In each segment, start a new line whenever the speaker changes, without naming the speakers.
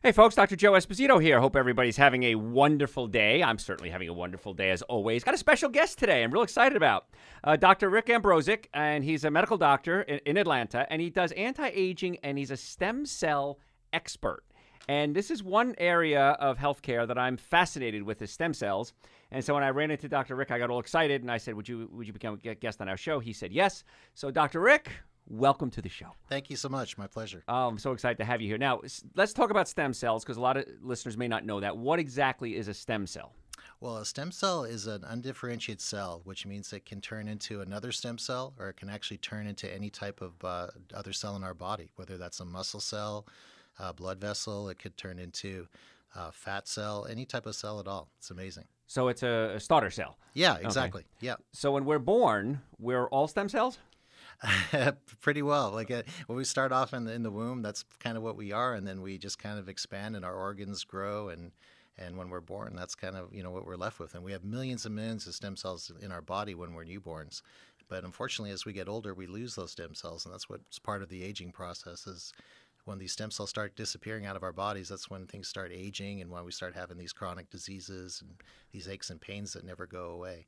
Hey folks, Dr. Joe Esposito here. Hope everybody's having a wonderful day. I'm certainly having a wonderful day as always. Got a special guest today I'm real excited about. Dr. Rick Ambrozic, and he's a medical doctor in Atlanta, and he does anti-aging, and he's a stem cell expert. And this is one area of healthcare that I'm fascinated with, is stem cells. And so when I ran into Dr. Rick, I got all excited, and I said, would you become a guest on our show? He said yes. So Dr. Rick, welcome to the show.
Thank you so much. My pleasure.
Oh, I'm so excited to have you here. Now, let's talk about stem cells, because a lot of listeners may not know that. What exactly is a stem cell?
Well, a stem cell is an undifferentiated cell, which means it can turn into another stem cell, or it can actually turn into any type of other cell in our body, whether that's a muscle cell, blood vessel. It could turn into a fat cell, any type of cell at all. It's amazing.
So it's a starter cell.
Yeah, exactly.
Okay.
Yeah.
So when we're born, we're all stem cells?
Pretty well. Like when we start off in the womb, that's kind of what we are, and then we just kind of expand and our organs grow, and when we're born, that's kind of what we're left with. And we have millions and millions of stem cells in our body when we're newborns, but unfortunately, as we get older, we lose those stem cells, and that's what's part of the aging process. Is when these stem cells start disappearing out of our bodies, that's when things start aging, and when we start having these chronic diseases and these aches and pains that never go away.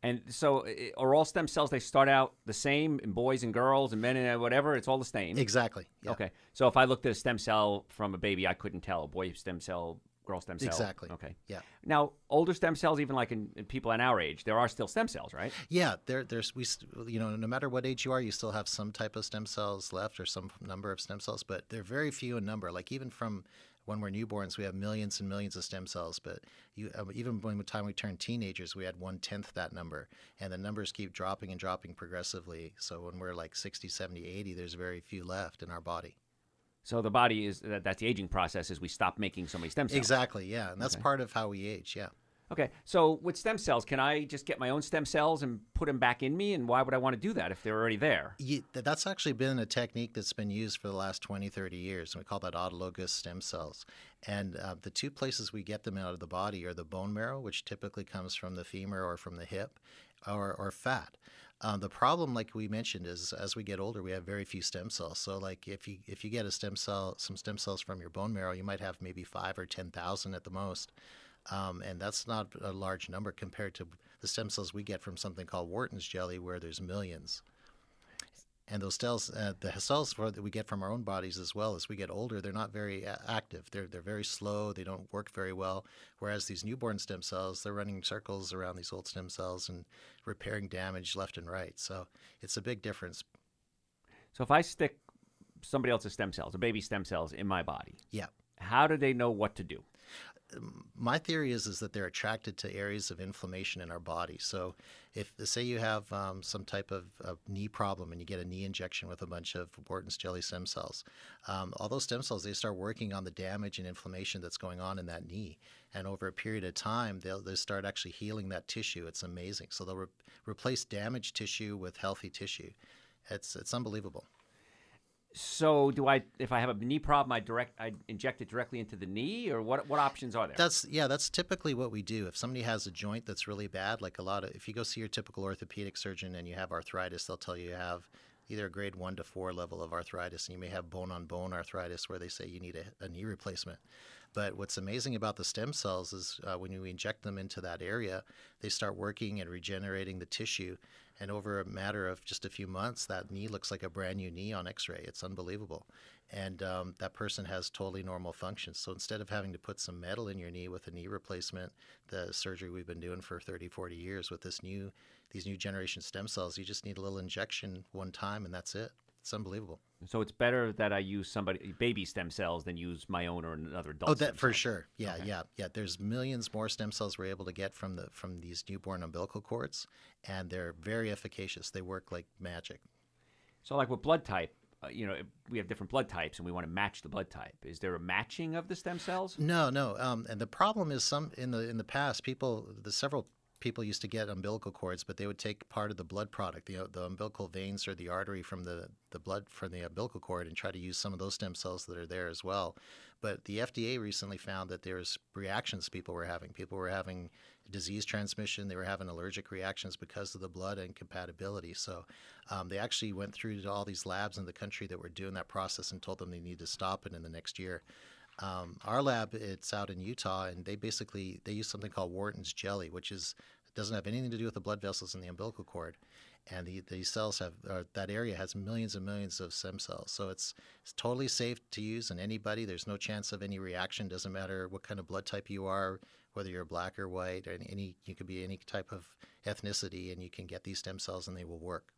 And so are all stem cells, they start out the same in boys and girls and men and whatever? It's all the same?
Exactly. Yeah.
Okay. So if I looked at a stem cell from a baby, I couldn't tell. A boy stem cell, girl stem cell?
Exactly.
Okay.
Yeah.
Now, older stem cells, even like in people at our age, there are still stem cells, right?
Yeah. No matter what age you are, you still have some type of stem cells left, or some number of stem cells, but they're very few in number. Like even from when we're newborns, we have millions and millions of stem cells, but even by the time we turn teenagers, we had 1/10 that number, and the numbers keep dropping and dropping progressively. So when we're like 60, 70, 80, there's very few left in our body.
So the body is, that's the aging process, is we stop making so many stem cells.
Exactly, yeah, and that's
Okay.
part of how we age, yeah.
Okay, so with stem cells, can I just get my own stem cells and put them back in me? And why would I want to do that if they're already there?
That's actually been a technique that's been used for the last 20, 30 years, and we call that autologous stem cells. And the two places we get them out of the body are the bone marrow, which typically comes from the femur or from the hip, or fat. The problem, like we mentioned, is as we get older, we have very few stem cells. So, like if you get some stem cells from your bone marrow, you might have maybe 5 or 10,000 at the most. And that's not a large number compared to the stem cells we get from something called Wharton's jelly, where there's millions. And those cells, the cells that we get from our own bodies as well, as we get older, they're not very active. They're very slow. They don't work very well. Whereas these newborn stem cells, they're running circles around these old stem cells and repairing damage left and right. So it's a big difference.
So if I stick somebody else's stem cells, a baby stem cells, in my body,
Yeah.
how do they know what to do?
My theory is that they're attracted to areas of inflammation in our body. So if, say you have some type of knee problem and you get a knee injection with a bunch of Wharton's jelly stem cells, all those stem cells, they start working on the damage and inflammation that's going on in that knee. And over a period of time, they'll start actually healing that tissue. It's amazing. So they'll replace damaged tissue with healthy tissue. It's unbelievable.
So if I have a knee problem, I inject it directly into the knee, or what options are there?
That's typically what we do. If somebody has a joint that's really bad, like if you go see your typical orthopedic surgeon and you have arthritis, they'll tell you have either a grade 1 to 4 level of arthritis, and you may have bone-on-bone arthritis where they say you need a knee replacement. But what's amazing about the stem cells is when you inject them into that area, they start working and regenerating the tissue. And over a matter of just a few months, that knee looks like a brand new knee on x-ray. It's unbelievable. And that person has totally normal functions. So instead of having to put some metal in your knee with a knee replacement, the surgery we've been doing for 30, 40 years with these new generation stem cells, you just need a little injection one time and that's it. It's unbelievable.
So it's better that I use baby stem cells than use my own or another adult.
Oh, that for
cell.
sure. Yeah,
Okay.
yeah. There's millions more stem cells we're able to get from these newborn umbilical cords, and they're very efficacious. They work like magic.
So like with blood type, we have different blood types, and we want to match the blood type. Is there a matching of the stem cells?
No. And the problem is in the past, several people used to get umbilical cords, but they would take part of the blood product, the umbilical veins or the artery from the blood from the umbilical cord, and try to use some of those stem cells that are there as well. But the FDA recently found that there's reactions people were having. People were having disease transmission. They were having allergic reactions because of the blood incompatibility. So they actually went through to all these labs in the country that were doing that process and told them they need to stop it in the next year. Our lab, it's out in Utah, and they use something called Wharton's jelly, which doesn't have anything to do with the blood vessels in the umbilical cord. And these cells that area has millions and millions of stem cells. So it's totally safe to use in anybody. There's no chance of any reaction. Doesn't matter what kind of blood type you are, whether you're black or white, or you could be any type of ethnicity, and you can get these stem cells and they will work.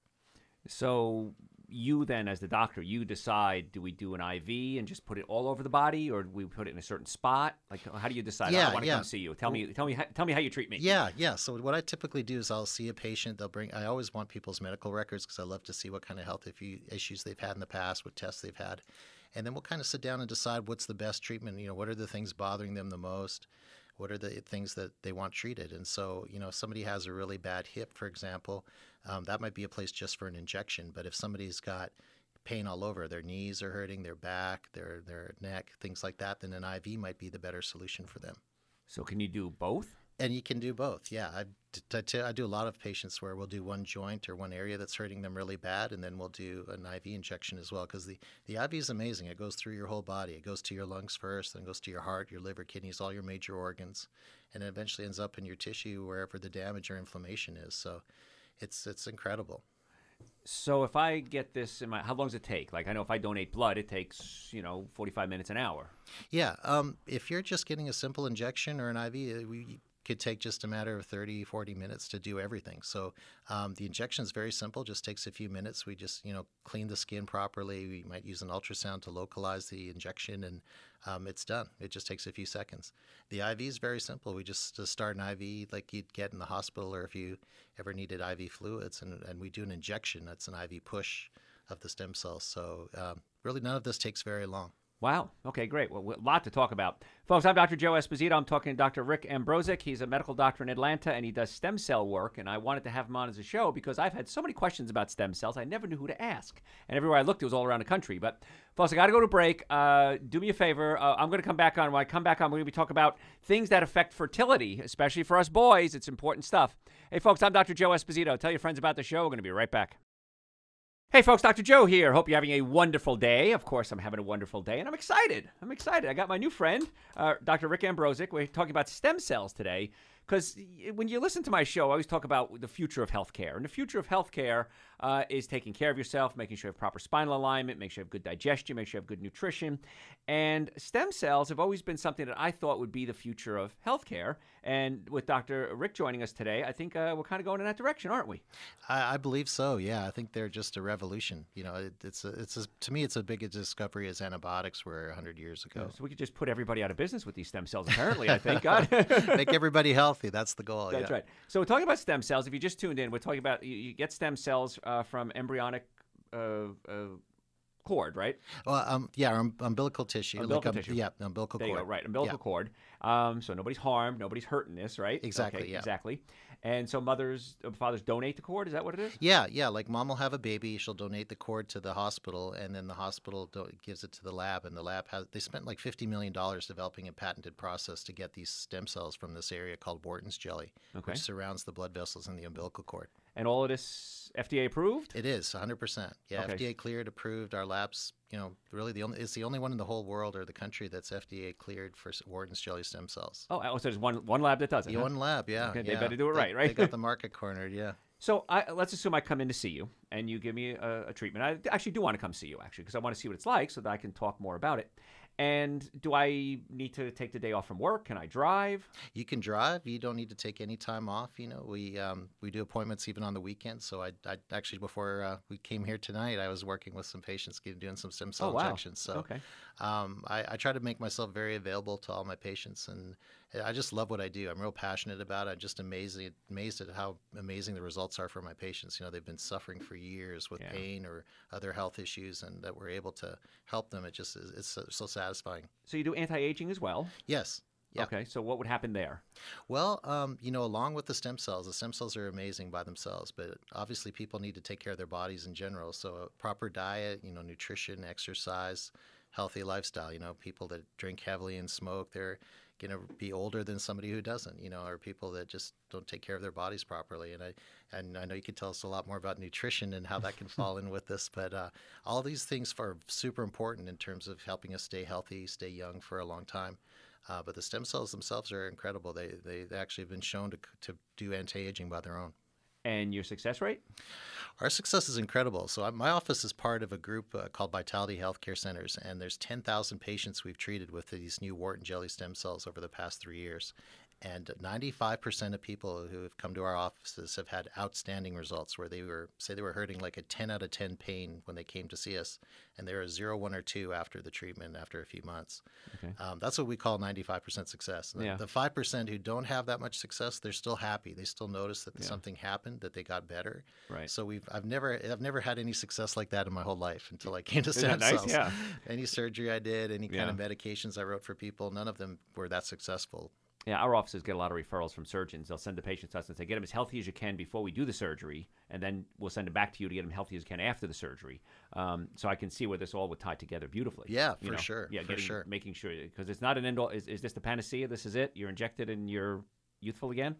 So you then, as the doctor, you decide, do we do an IV and just put it all over the body, or do we put it in a certain spot? Like, how do you decide? I want to come see you. Tell me how you treat me.
Yeah. So what I typically do is I'll see a patient. I always want people's medical records because I love to see what kind of health issues they've had in the past, what tests they've had. And then we'll kind of sit down and decide what's the best treatment. What are the things bothering them the most? What are the things that they want treated? And so, if somebody has a really bad hip, for example, that might be a place just for an injection. But if somebody's got pain all over, their knees are hurting, their back, their neck, things like that, then an IV might be the better solution for them.
So can you do both? And
you can do both, yeah. I do a lot of patients where we'll do one joint or one area that's hurting them really bad, and then we'll do an IV injection as well, because the IV is amazing. It goes through your whole body. It goes to your lungs first, then goes to your heart, your liver, kidneys, all your major organs, and it eventually ends up in your tissue wherever the damage or inflammation is. So it's incredible.
So if I get this how long does it take? Like, I know if I donate blood, it takes, 45 minutes, an hour.
Yeah. If you're just getting a simple injection or an IV, we could take just a matter of 30, 40 minutes to do everything. So the injection is very simple, just takes a few minutes. We just, clean the skin properly. We might use an ultrasound to localize the injection, and it's done. It just takes a few seconds. The IV is very simple. We just start an IV like you'd get in the hospital, or if you ever needed IV fluids, and we do an injection. That's an IV push of the stem cells. So really none of this takes very long.
Wow. Okay, great. Well, a lot to talk about. Folks, I'm Dr. Joe Esposito. I'm talking to Dr. Rick Ambrozic. He's a medical doctor in Atlanta, and he does stem cell work. And I wanted to have him on as a show because I've had so many questions about stem cells. I never knew who to ask. And everywhere I looked, it was all around the country. But, folks, I got to go to break. Do me a favor. I'm going to come back on. When I come back on, we're going to be talking about things that affect fertility, especially for us boys. It's important stuff. Hey, folks, I'm Dr. Joe Esposito. Tell your friends about the show. We're going to be right back. Hey folks, Dr. Joe here. Hope you're having a wonderful day. Of course, I'm having a wonderful day, and I'm excited. I got my new friend, Dr. Rick Ambrozic. We're talking about stem cells today, because when you listen to my show, I always talk about the future of healthcare. And the future of healthcare is taking care of yourself, making sure you have proper spinal alignment, make sure you have good digestion, make sure you have good nutrition. And stem cells have always been something that I thought would be the future of healthcare. And with Dr. Rick joining us today, I think we're kind of going in that direction, aren't we?
I believe so. Yeah, I think they're just a revolution. To me, it's a big discovery as antibiotics were 100 years ago.
So we could just put everybody out of business with these stem cells. Apparently, I think.
Make everybody healthy. That's the goal.
That's right. So we're talking about stem cells. If you just tuned in, we're talking about you get stem cells from embryonic cord, right?
Well, umbilical tissue.
Umbilical tissue.
Yeah, umbilical cord.
There you go, right, umbilical cord. So nobody's harmed, nobody's hurt in this, right?
Exactly,
okay,
yeah.
Exactly. And so fathers donate the cord, is that what it is?
Yeah, like mom will have a baby, she'll donate the cord to the hospital, and then the hospital gives it to the lab, and the lab they spent like $50 million developing a patented process to get these stem cells from this area called Wharton's jelly, which surrounds the blood vessels in the umbilical cord.
And all of this FDA approved?
It is 100%. Yeah, okay. FDA cleared, approved. Our lab's, really it's the only one in the whole world or the country that's FDA cleared for Wharton's jelly stem cells.
Oh, so there's one lab that does it.
One lab, yeah.
Okay, they better do it right?
They got the market cornered, yeah.
So let's assume I come in to see you and you give me a treatment. I actually do want to come see you, because I want to see what it's like so that I can talk more about it. And do I need to take the day off from work? Can I drive?
You can drive. You don't need to take any time off. We do appointments even on the weekend. So I actually, before we came here tonight, I was working with some patients doing some stem cell injections. So
okay.
I try to make myself very available to all my patients, and I just love what I do. I'm real passionate about it. I'm just amazed at how amazing the results are for my patients. They've been suffering for years with pain or other health issues, and that we're able to help them. It's so satisfying.
So you do anti-aging as well?
Yes. Yeah.
Okay, so what would happen there?
Well, along with the stem cells are amazing by themselves, but obviously people need to take care of their bodies in general. So a proper diet, nutrition, exercise, healthy lifestyle. People that drink heavily and smoke, they're going to be older than somebody who doesn't, or people that just don't take care of their bodies properly. And I know you can tell us a lot more about nutrition and how that can fall in with this, but all these things are super important in terms of helping us stay healthy, stay young for a long time. But the stem cells themselves are incredible. They actually have been shown to do anti-aging by their own.
And your success rate?
Our success is incredible. So my office is part of a group called Vitality Healthcare Centers, and there's 10,000 patients we've treated with these new wart and jelly stem cells over the past 3 years. And 95% of people who have come to our offices have had outstanding results where they were hurting like a 10 out of 10 pain when they came to see us, and they were a 0, 1, or 2 after the treatment after a few months.
Okay.
That's what we call 95% success. And the 5% who don't have that much success, they're still happy. They still notice that something happened, that they got better.
Right.
So I've never had any success like that in my whole life until I came to stem cells.
Nice? Yeah.
Any surgery I did, any kind of medications I wrote for people, none of them were that successful.
Yeah, our offices get a lot of referrals from surgeons. They'll send the patients to us and say, get them as healthy as you can before we do the surgery, and then we'll send them back to you to get them healthy as you can after the surgery. So I can see where this all would tie together beautifully.
Yeah, for sure.
Yeah,
for sure.
Making sure, because it's not an end all. Is this the panacea? This is it? You're injected and you're youthful again?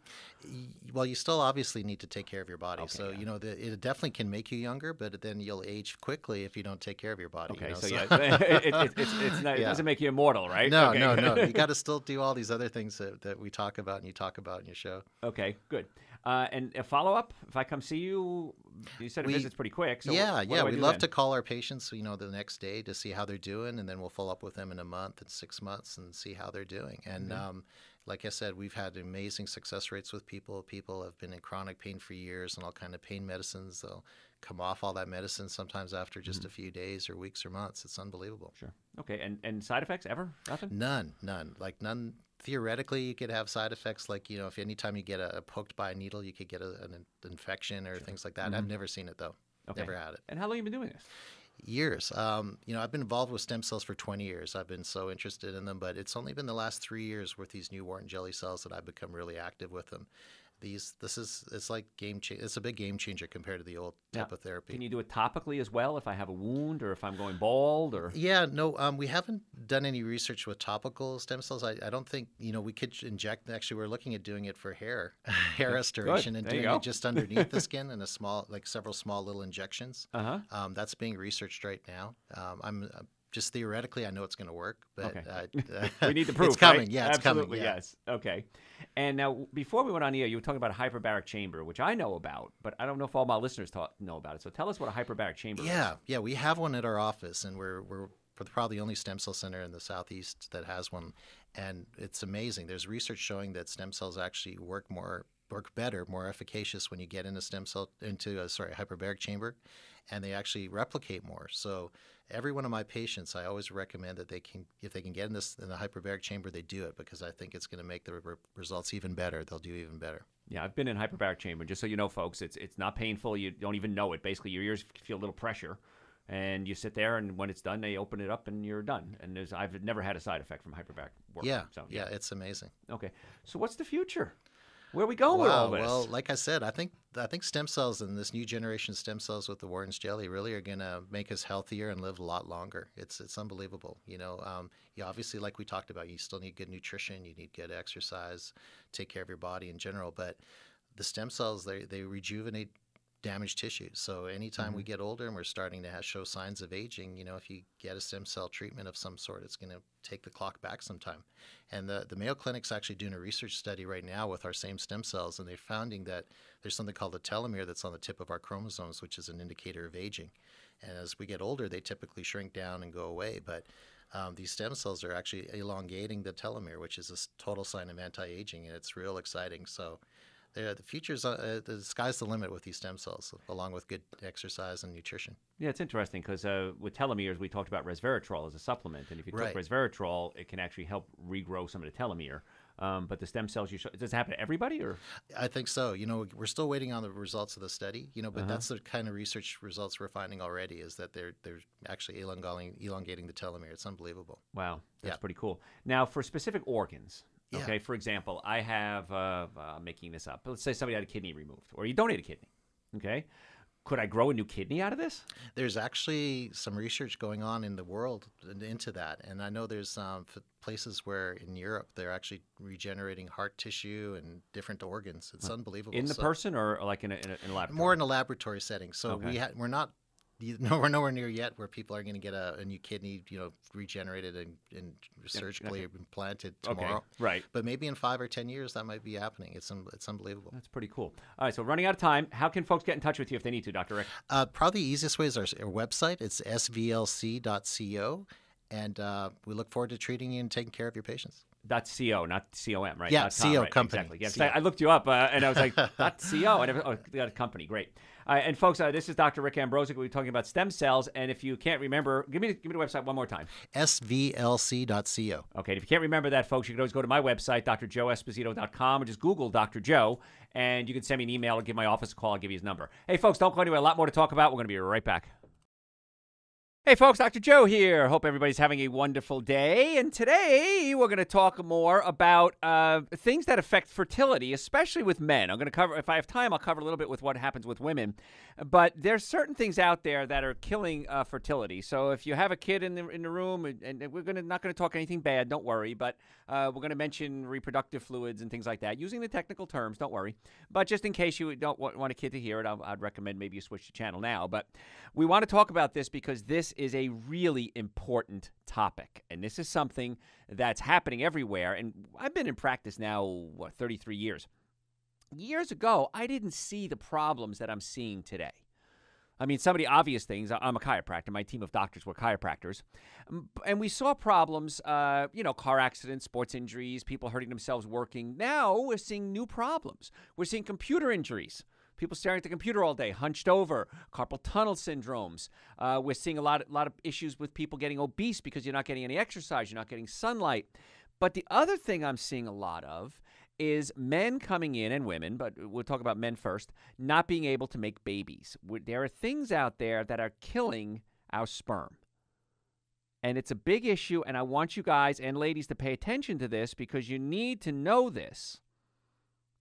Well, you still obviously need to take care of your body.
Okay,
so, it definitely can make you younger, but then you'll age quickly if you don't take care of your body.
Okay,
It's
not, it doesn't make you immortal, right?
No,
okay.
no. You got to still do all these other things that we talk about and you talk about in your show.
Okay, good. And a follow-up, if I come see you, you said a visit's pretty quick. So
yeah. We love
then?
to call our patients, the next day to see how they're doing, and then we'll follow up with them in a month and 6 months and see how they're doing. And like I said, we've had amazing success rates with people. People have been in chronic pain for years and all kind of pain medicines. They'll come off all that medicine sometimes after just a few days or weeks or months. It's unbelievable.
Sure. Okay. And side effects ever? Nothing?
None. Like none. Theoretically, you could have side effects like, if anytime you get poked by a needle, you could get an infection or things like that. I've never seen it, though.
Okay.
Never had it.
And how long have you been doing this?
Years. I've been involved with stem cells for 20 years. I've been so interested in them, but it's only been the last 3 years with these new wart and jelly cells that I've become really active with them. It's like it's a big game changer compared to the old type of therapy.
Can you do it topically as well if I have a wound or if I'm going bald or?
Yeah, no, we haven't done any research with topical stem cells. I don't think, we could inject. Actually, we're looking at doing it for hair restoration and doing it just underneath the skin in several small little injections. That's being researched right now. I'm just theoretically, I know it's going to work, but
we need the proof.
It's coming.
Right?
Yeah, it's
Absolutely,
coming. Yeah.
Yes. Okay. And now, before we went on the air, you were talking about a hyperbaric chamber, which I know about, but I don't know if all my listeners know about it. So tell us what a hyperbaric chamber is.
Yeah, we have one at our office, and we're probably the only stem cell center in the Southeast that has one, and it's amazing. There's research showing that stem cells actually work better, more efficacious when you get into hyperbaric chamber, and they actually replicate more. So every one of my patients, I always recommend that if they can get in the hyperbaric chamber, they do it, because I think it's going to make the results even better. They'll do even better.
Yeah, I've been in hyperbaric chamber. Just so you know, folks, it's not painful. You don't even know it. Basically, your ears feel a little pressure, and you sit there, and when it's done, they open it up, and you're done. And I've never had a side effect from hyperbaric work.
Yeah, it's amazing.
Okay, so what's the future? Where are we going with all this?
Well, like I said, I think stem cells and this new generation stem cells with the wart and jelly really are going to make us healthier and live a lot longer. It's unbelievable. Obviously, like we talked about, you still need good nutrition, you need good exercise, take care of your body in general. But the stem cells, they rejuvenate damaged tissues. So anytime we get older and we're starting to show signs of aging, if you get a stem cell treatment of some sort, it's going to take the clock back sometime. And the Mayo Clinic's actually doing a research study right now with our same stem cells, and they're finding that there's something called the telomere that's on the tip of our chromosomes, which is an indicator of aging. And as we get older, they typically shrink down and go away. But these stem cells are actually elongating the telomere, which is a total sign of anti-aging, and it's real exciting. So the future's the sky's the limit with these stem cells, along with good exercise and nutrition.
Yeah, it's interesting because with telomeres, we talked about resveratrol as a supplement, and if you took resveratrol, it can actually help regrow some of the telomere. But the stem cells, does it happen to everybody, or?
I think so. We're still waiting on the results of the study. But that's the kind of research results we're finding already, is that they're actually elongating the telomere. It's unbelievable.
Wow, that's pretty cool. Now, for specific organs. Okay, for example, I have, I'm making this up, but let's say somebody had a kidney removed, or you donate a kidney, okay? Could I grow a new kidney out of this?
There's actually some research going on in the world into that. And I know there's places where in Europe they're actually regenerating heart tissue and different organs. It's unbelievable.
In the person or like in a laboratory?
More in a laboratory setting. So
Okay.
we're not. We're nowhere near yet where people are going to get a new kidney, regenerated and surgically implanted tomorrow.
Okay. Right.
But maybe in 5 or 10 years that might be happening. It's unbelievable.
That's pretty cool. All right, so running out of time, how can folks get in touch with you if they need to, Dr. Rick?
Probably the easiest way is our website. It's svlc.co, and we look forward to treating you and taking care of your patients.
.co, not .com, right?
Yeah,
.com,
CO
right?
company.
Exactly. Yes,
CO.
I looked you up, and I was like, .co. And they got a company. Great. And folks, this is Dr. Rick Ambrozic. We're talking about stem cells, and if you can't remember, give me the website one more time.
svlc.co.
Okay, if you can't remember that, folks, you can always go to my website, drjoeesposito.com, or just Google Dr. Joe, and you can send me an email or give my office a call. I'll give you his number. Hey, folks, don't go anywhere. A lot more to talk about. We're going to be right back. Hey folks, Dr. Joe here. Hope everybody's having a wonderful day. And today we're going to talk more about things that affect fertility, especially with men. I'm going to cover, if I have time, I'll cover a little bit with what happens with women. But there's certain things out there that are killing fertility. So if you have a kid in the room, and we're not going to talk anything bad, don't worry. But we're going to mention reproductive fluids and things like that, using the technical terms, don't worry. But just in case you don't want a kid to hear it, I'd recommend maybe you switch the channel now. But we want to talk about this because this is a really important topic. And this is something that's happening everywhere. And I've been in practice now, 33 years. Years ago, I didn't see the problems that I'm seeing today. I mean, some of the obvious things, I'm a chiropractor. My team of doctors were chiropractors. And we saw problems, car accidents, sports injuries, people hurting themselves working. Now we're seeing new problems. We're seeing computer injuries. People staring at the computer all day, hunched over, carpal tunnel syndromes. We're seeing a lot of issues with people getting obese because you're not getting any exercise, you're not getting sunlight. But the other thing I'm seeing a lot of is men coming in, and women, but we'll talk about men first, not being able to make babies. There are things out there that are killing our sperm. And it's a big issue, and I want you guys and ladies to pay attention to this because you need to know this.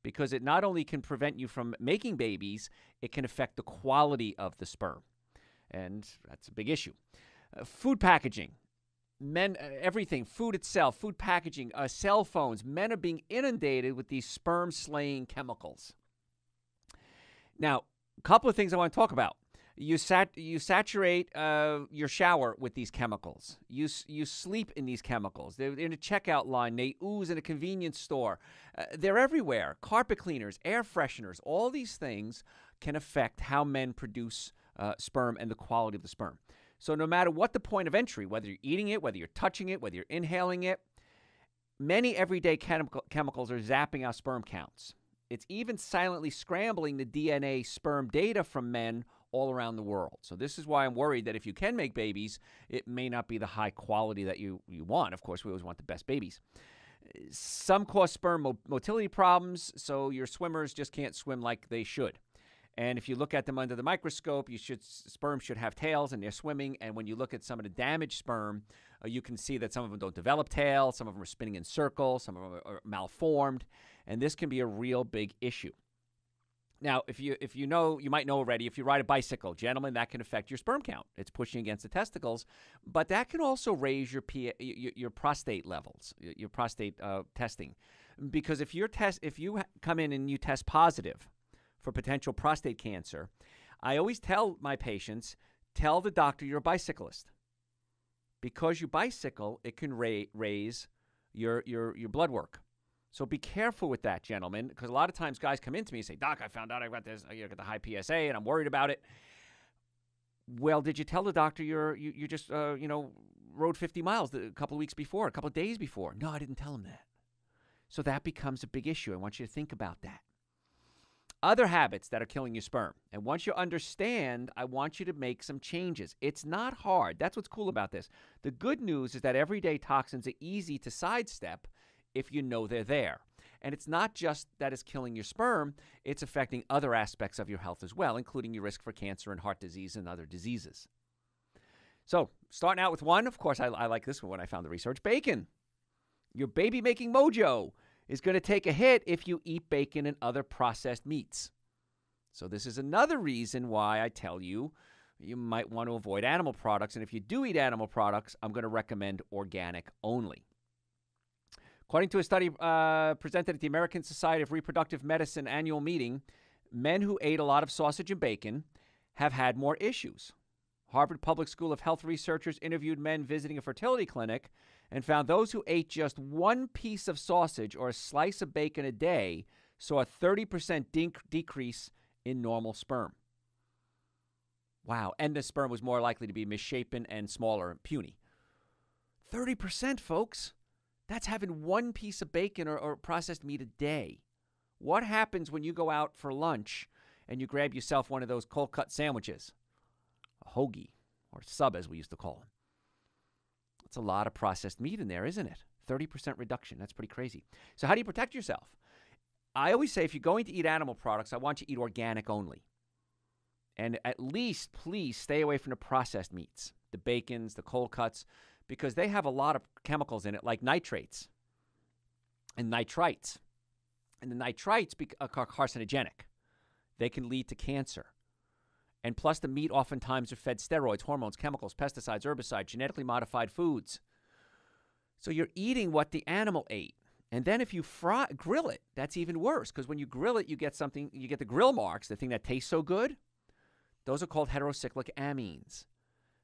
Because it not only can prevent you from making babies, it can affect the quality of the sperm. And that's a big issue. Food packaging. Men, everything, food itself, food packaging, cell phones. Men are being inundated with these sperm-slaying chemicals. Now, a couple of things I want to talk about. You saturate your shower with these chemicals. You sleep in these chemicals. They're in a checkout line. They ooze in a convenience store. They're everywhere. Carpet cleaners, air fresheners, all these things can affect how men produce sperm and the quality of the sperm. So no matter what the point of entry, whether you're eating it, whether you're touching it, whether you're inhaling it, many everyday chemicals are zapping our sperm counts. It's even silently scrambling the DNA sperm data from men all around the world. So this is why I'm worried that if you can make babies, it may not be the high quality that you want. Of course, we always want the best babies. Some cause sperm motility problems, so your swimmers just can't swim like they should. And if you look at them under the microscope, sperm should have tails and they're swimming. And when you look at some of the damaged sperm, you can see that some of them don't develop tails, some of them are spinning in circles, some of them are malformed, and this can be a real big issue. Now, if you know, you might know already, if you ride a bicycle, gentlemen, that can affect your sperm count. It's pushing against the testicles, but that can also raise your prostate levels, your prostate testing, because if you come in and you test positive for potential prostate cancer, I always tell my patients, tell the doctor you're a bicyclist, because you bicycle, it can raise your blood work. So be careful with that, gentlemen, because a lot of times guys come into me and say, Doc, I found out I got this, I got the high PSA, and I'm worried about it. Well, did you tell the doctor you just rode 50 miles a couple of weeks before, a couple of days before? No, I didn't tell him that. So that becomes a big issue. I want you to think about that. Other habits that are killing your sperm. And once you understand, I want you to make some changes. It's not hard. That's what's cool about this. The good news is that everyday toxins are easy to sidestep if you know they're there. And it's not just that it's killing your sperm, it's affecting other aspects of your health as well, including your risk for cancer and heart disease and other diseases. So, starting out with one, of course, I like this one when I found the research. Bacon. Your baby-making mojo is going to take a hit if you eat bacon and other processed meats. So this is another reason why I tell you you might want to avoid animal products. And if you do eat animal products, I'm going to recommend organic only. According to a study presented at the American Society of Reproductive Medicine annual meeting, men who ate a lot of sausage and bacon have had more issues. Harvard Public School of Health researchers interviewed men visiting a fertility clinic and found those who ate just one piece of sausage or a slice of bacon a day saw a 30% decrease in normal sperm. Wow. And the sperm was more likely to be misshapen and smaller and puny. 30%, folks. That's having one piece of bacon or processed meat a day. What happens when you go out for lunch and you grab yourself one of those cold cut sandwiches? A hoagie, or sub as we used to call them. That's a lot of processed meat in there, isn't it? 30% reduction. That's pretty crazy. So how do you protect yourself? I always say if you're going to eat animal products, I want you to eat organic only. And at least, please, stay away from the processed meats, the bacons, the cold cuts, because they have a lot of chemicals in it, like nitrates and nitrites. And the nitrites are carcinogenic. They can lead to cancer. And plus, the meat oftentimes are fed steroids, hormones, chemicals, pesticides, herbicides, genetically modified foods. So you're eating what the animal ate. And then if you grill it, that's even worse, because when you grill it, you get the grill marks, the thing that tastes so good. Those are called heterocyclic amines.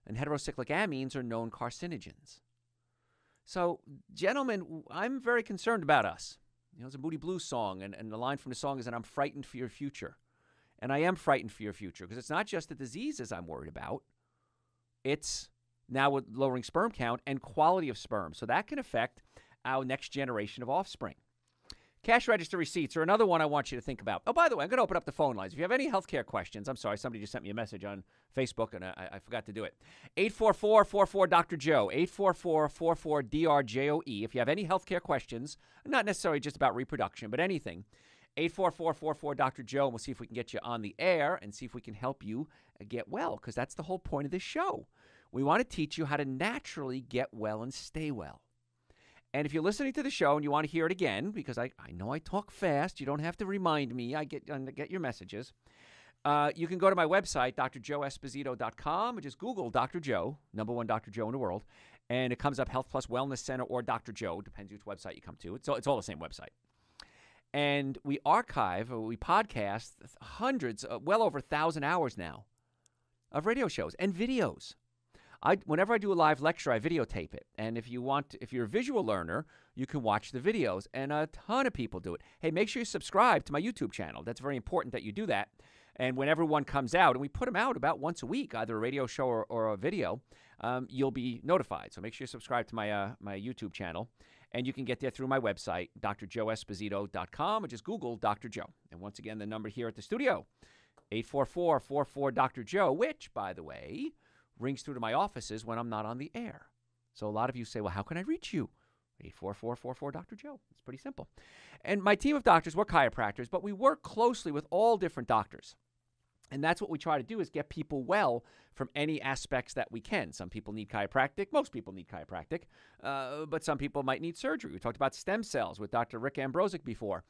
And heterocyclic amines are known carcinogens. So, gentlemen, I'm very concerned about us. You know, it's a Moody Blues song, and the line from the song is that I'm frightened for your future. And I am frightened for your future, because it's not just the diseases I'm worried about. It's now with lowering sperm count and quality of sperm. So that can affect our next generation of offspring. Cash register receipts are another one I want you to think about. Oh, by the way, I'm going to open up the phone lines. If you have any healthcare questions, I'm sorry, somebody just sent me a message on Facebook, and I forgot to do it. 844-44-Dr. Joe, 844-44-DRJOE. If you have any healthcare questions, not necessarily just about reproduction, but anything, 844-44-Dr. Joe, and we'll see if we can get you on the air and see if we can help you get well, because that's the whole point of this show. We want to teach you how to naturally get well and stay well. And if you're listening to the show and you want to hear it again, because I know I talk fast, you don't have to remind me. I get your messages. You can go to my website, drjoeesposito.com, or just Google Dr. Joe, number one Dr. Joe in the world, and it comes up Health Plus Wellness Center or Dr. Joe, depends which website you come to. It's all the same website. And we podcast hundreds, well over 1,000 hours now of radio shows and videos. Whenever I do a live lecture, I videotape it. And if you're a visual learner, you can watch the videos. And a ton of people do it. Hey, make sure you subscribe to my YouTube channel. That's very important that you do that. And whenever one comes out, and we put them out about once a week, either a radio show or a video, you'll be notified. So make sure you subscribe to my YouTube channel. And you can get there through my website, drjoeesposito.com, or just Google Dr. Joe. And once again, the number here at the studio, 844-44-Dr. Joe, which, by the way, rings through to my offices when I'm not on the air. So a lot of you say, well, how can I reach you? 844-44-Dr. Joe. It's pretty simple. And my team of doctors, we're chiropractors, but we work closely with all different doctors. And that's what we try to do, is get people well from any aspects that we can. Some people need chiropractic. Most people need chiropractic. But some people might need surgery. We talked about stem cells with Dr. Rick Ambrozic before.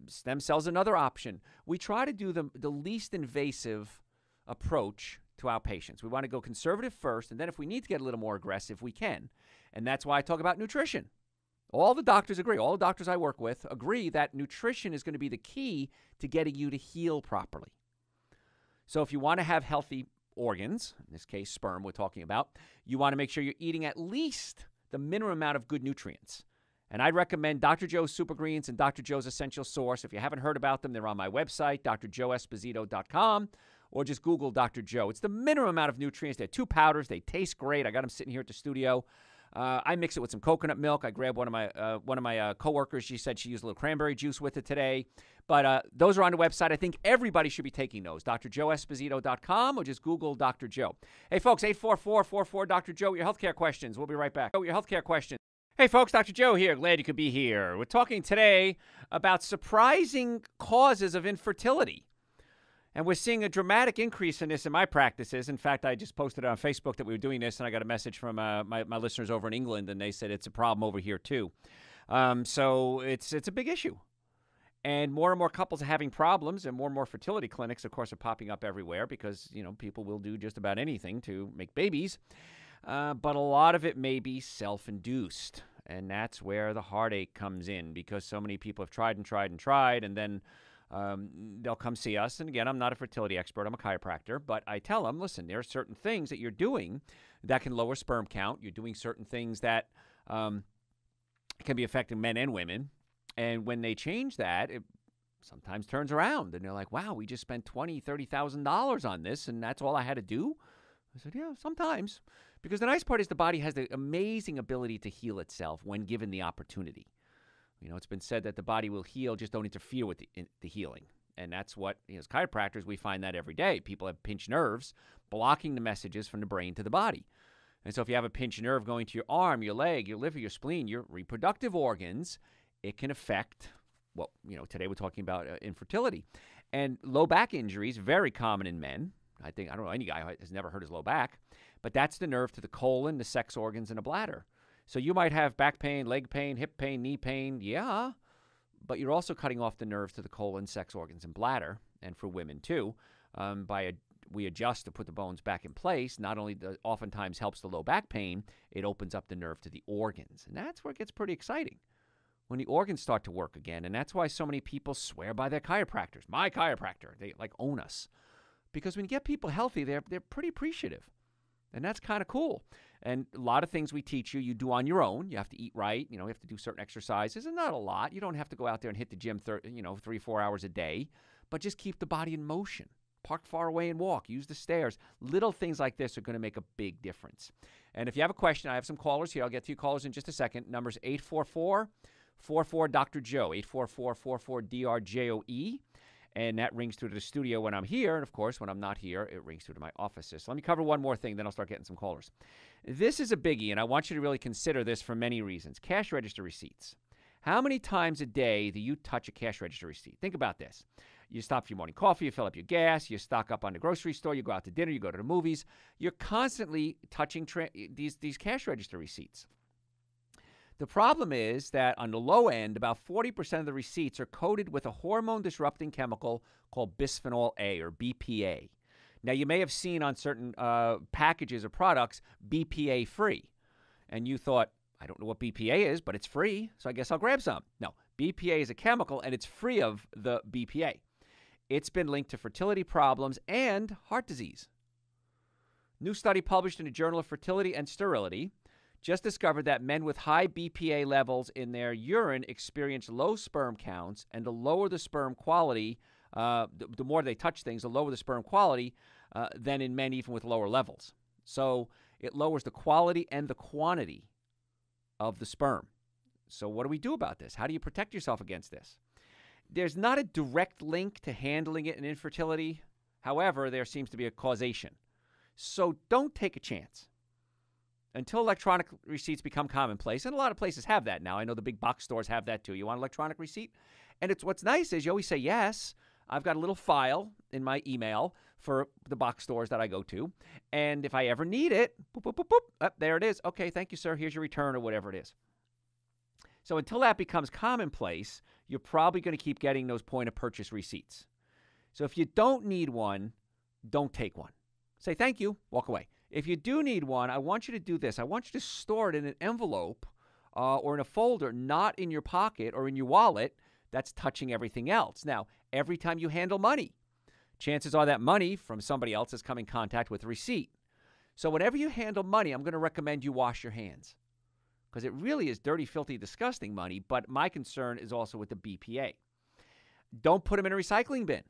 Stem cells, another option. We try to do the least invasive approach to our patients. We want to go conservative first, and then if we need to get a little more aggressive, we can. And that's why I talk about nutrition. All the doctors agree, all the doctors I work with agree that nutrition is going to be the key to getting you to heal properly. So if you want to have healthy organs, in this case sperm we're talking about, you want to make sure you're eating at least the minimum amount of good nutrients. And I'd recommend Dr. Joe's Super Greens and Dr. Joe's Essential Source. If you haven't heard about them, they're on my website, drjoeesposito.com. Or just Google Dr. Joe. It's the minimum amount of nutrients. They're 2 powders. They taste great. I got them sitting here at the studio. I mix it with some coconut milk. I grabbed one of my coworkers. She said she used a little cranberry juice with it today. But those are on the website. I think everybody should be taking those. drjoeesposito.com or just Google Dr. Joe. Hey, folks, 844-44-Dr. Joe with your healthcare questions. We'll be right back. Your healthcare questions. Hey, folks, Dr. Joe here. Glad you could be here. We're talking today about surprising causes of infertility. And we're seeing a dramatic increase in this in my practices. In fact, I just posted on Facebook that we were doing this, and I got a message from my listeners over in England, and they said it's a problem over here too. So it's a big issue. And more couples are having problems, and more fertility clinics, of course, are popping up everywhere because, people will do just about anything to make babies. But a lot of it may be self-induced, and that's where the heartache comes in because so many people have tried and tried and tried, and then they'll come see us. And again, I'm not a fertility expert. I'm a chiropractor. But I tell them, listen, there are certain things that you're doing that can lower sperm count. You're doing certain things that can be affecting men and women. And when they change that, it sometimes turns around. And they're like, wow, we just spent $20,000, $30,000 on this, and that's all I had to do? I said, yeah, sometimes. Because the nice part is the body has the amazing ability to heal itself when given the opportunity. It's been said that the body will heal, just don't interfere with the healing. And that's what, as chiropractors, we find that every day. People have pinched nerves blocking the messages from the brain to the body. And so if you have a pinched nerve going to your arm, your leg, your liver, your spleen, your reproductive organs, it can affect, today we're talking about infertility. And low back injuries, very common in men. I don't know any guy who has never hurt his low back. But that's the nerve to the colon, the sex organs, and the bladder. So you might have back pain, leg pain, hip pain, knee pain, yeah, but you're also cutting off the nerve to the colon, sex organs, and bladder, and for women too. We adjust to put the bones back in place. Not only oftentimes helps the low back pain, it opens up the nerve to the organs, and that's where it gets pretty exciting, when the organs start to work again. And that's why so many people swear by their chiropractors. My chiropractor, they own us, because when you get people healthy, they're pretty appreciative. And that's kind of cool. And a lot of things we teach you do on your own. You have to eat right. You have to do certain exercises, and not a lot. You don't have to go out there and hit the gym 3-4 hours a day, but just keep the body in motion. Park far away and walk. Use the stairs. Little things like this are going to make a big difference. And if you have a question, I have some callers here. I'll get to you callers in just a second. Number's 844-44-Dr. Joe, 844-44-DRJOE. And that rings through to the studio when I'm here. And, of course, when I'm not here, it rings through to my offices. So let me cover one more thing, then I'll start getting some callers. This is a biggie, and I want you to really consider this for many reasons. Cash register receipts. How many times a day do you touch a cash register receipt? Think about this. You stop for your morning coffee, you fill up your gas, you stock up on the grocery store, you go out to dinner, you go to the movies. You're constantly touching these cash register receipts. The problem is that on the low end, about 40% of the receipts are coated with a hormone-disrupting chemical called bisphenol A, or BPA. Now, you may have seen on certain packages of products, BPA-free. And you thought, I don't know what BPA is, but it's free, so I guess I'll grab some. No, BPA is a chemical, and it's free of the BPA. It's been linked to fertility problems and heart disease. New study published in the Journal of Fertility and Sterility just discovered that men with high BPA levels in their urine experience low sperm counts, and the lower the sperm quality, the more they touch things, the lower the sperm quality than in men even with lower levels. So it lowers the quality and the quantity of the sperm. So what do we do about this? How do you protect yourself against this? There's not a direct link to handling it in infertility. However, there seems to be a causation. So don't take a chance. Until electronic receipts become commonplace, and a lot of places have that now. I know the big box stores have that too. You want an electronic receipt? And what's nice is you always say yes. I've got a little file in my email for the box stores that I go to. And if I ever need it, boop, boop, boop, boop, there it is. Okay, thank you, sir. Here's your return or whatever it is. So until that becomes commonplace, you're probably going to keep getting those point-of-purchase receipts. So if you don't need one, don't take one. Say thank you, walk away. If you do need one, I want you to do this. I want you to store it in an envelope or in a folder, not in your pocket or in your wallet that's touching everything else. Now, every time you handle money, chances are that money from somebody else has come in contact with a receipt. So whenever you handle money, I'm going to recommend you wash your hands, because it really is dirty, filthy, disgusting money, but my concern is also with the BPA. Don't put them in a recycling bin,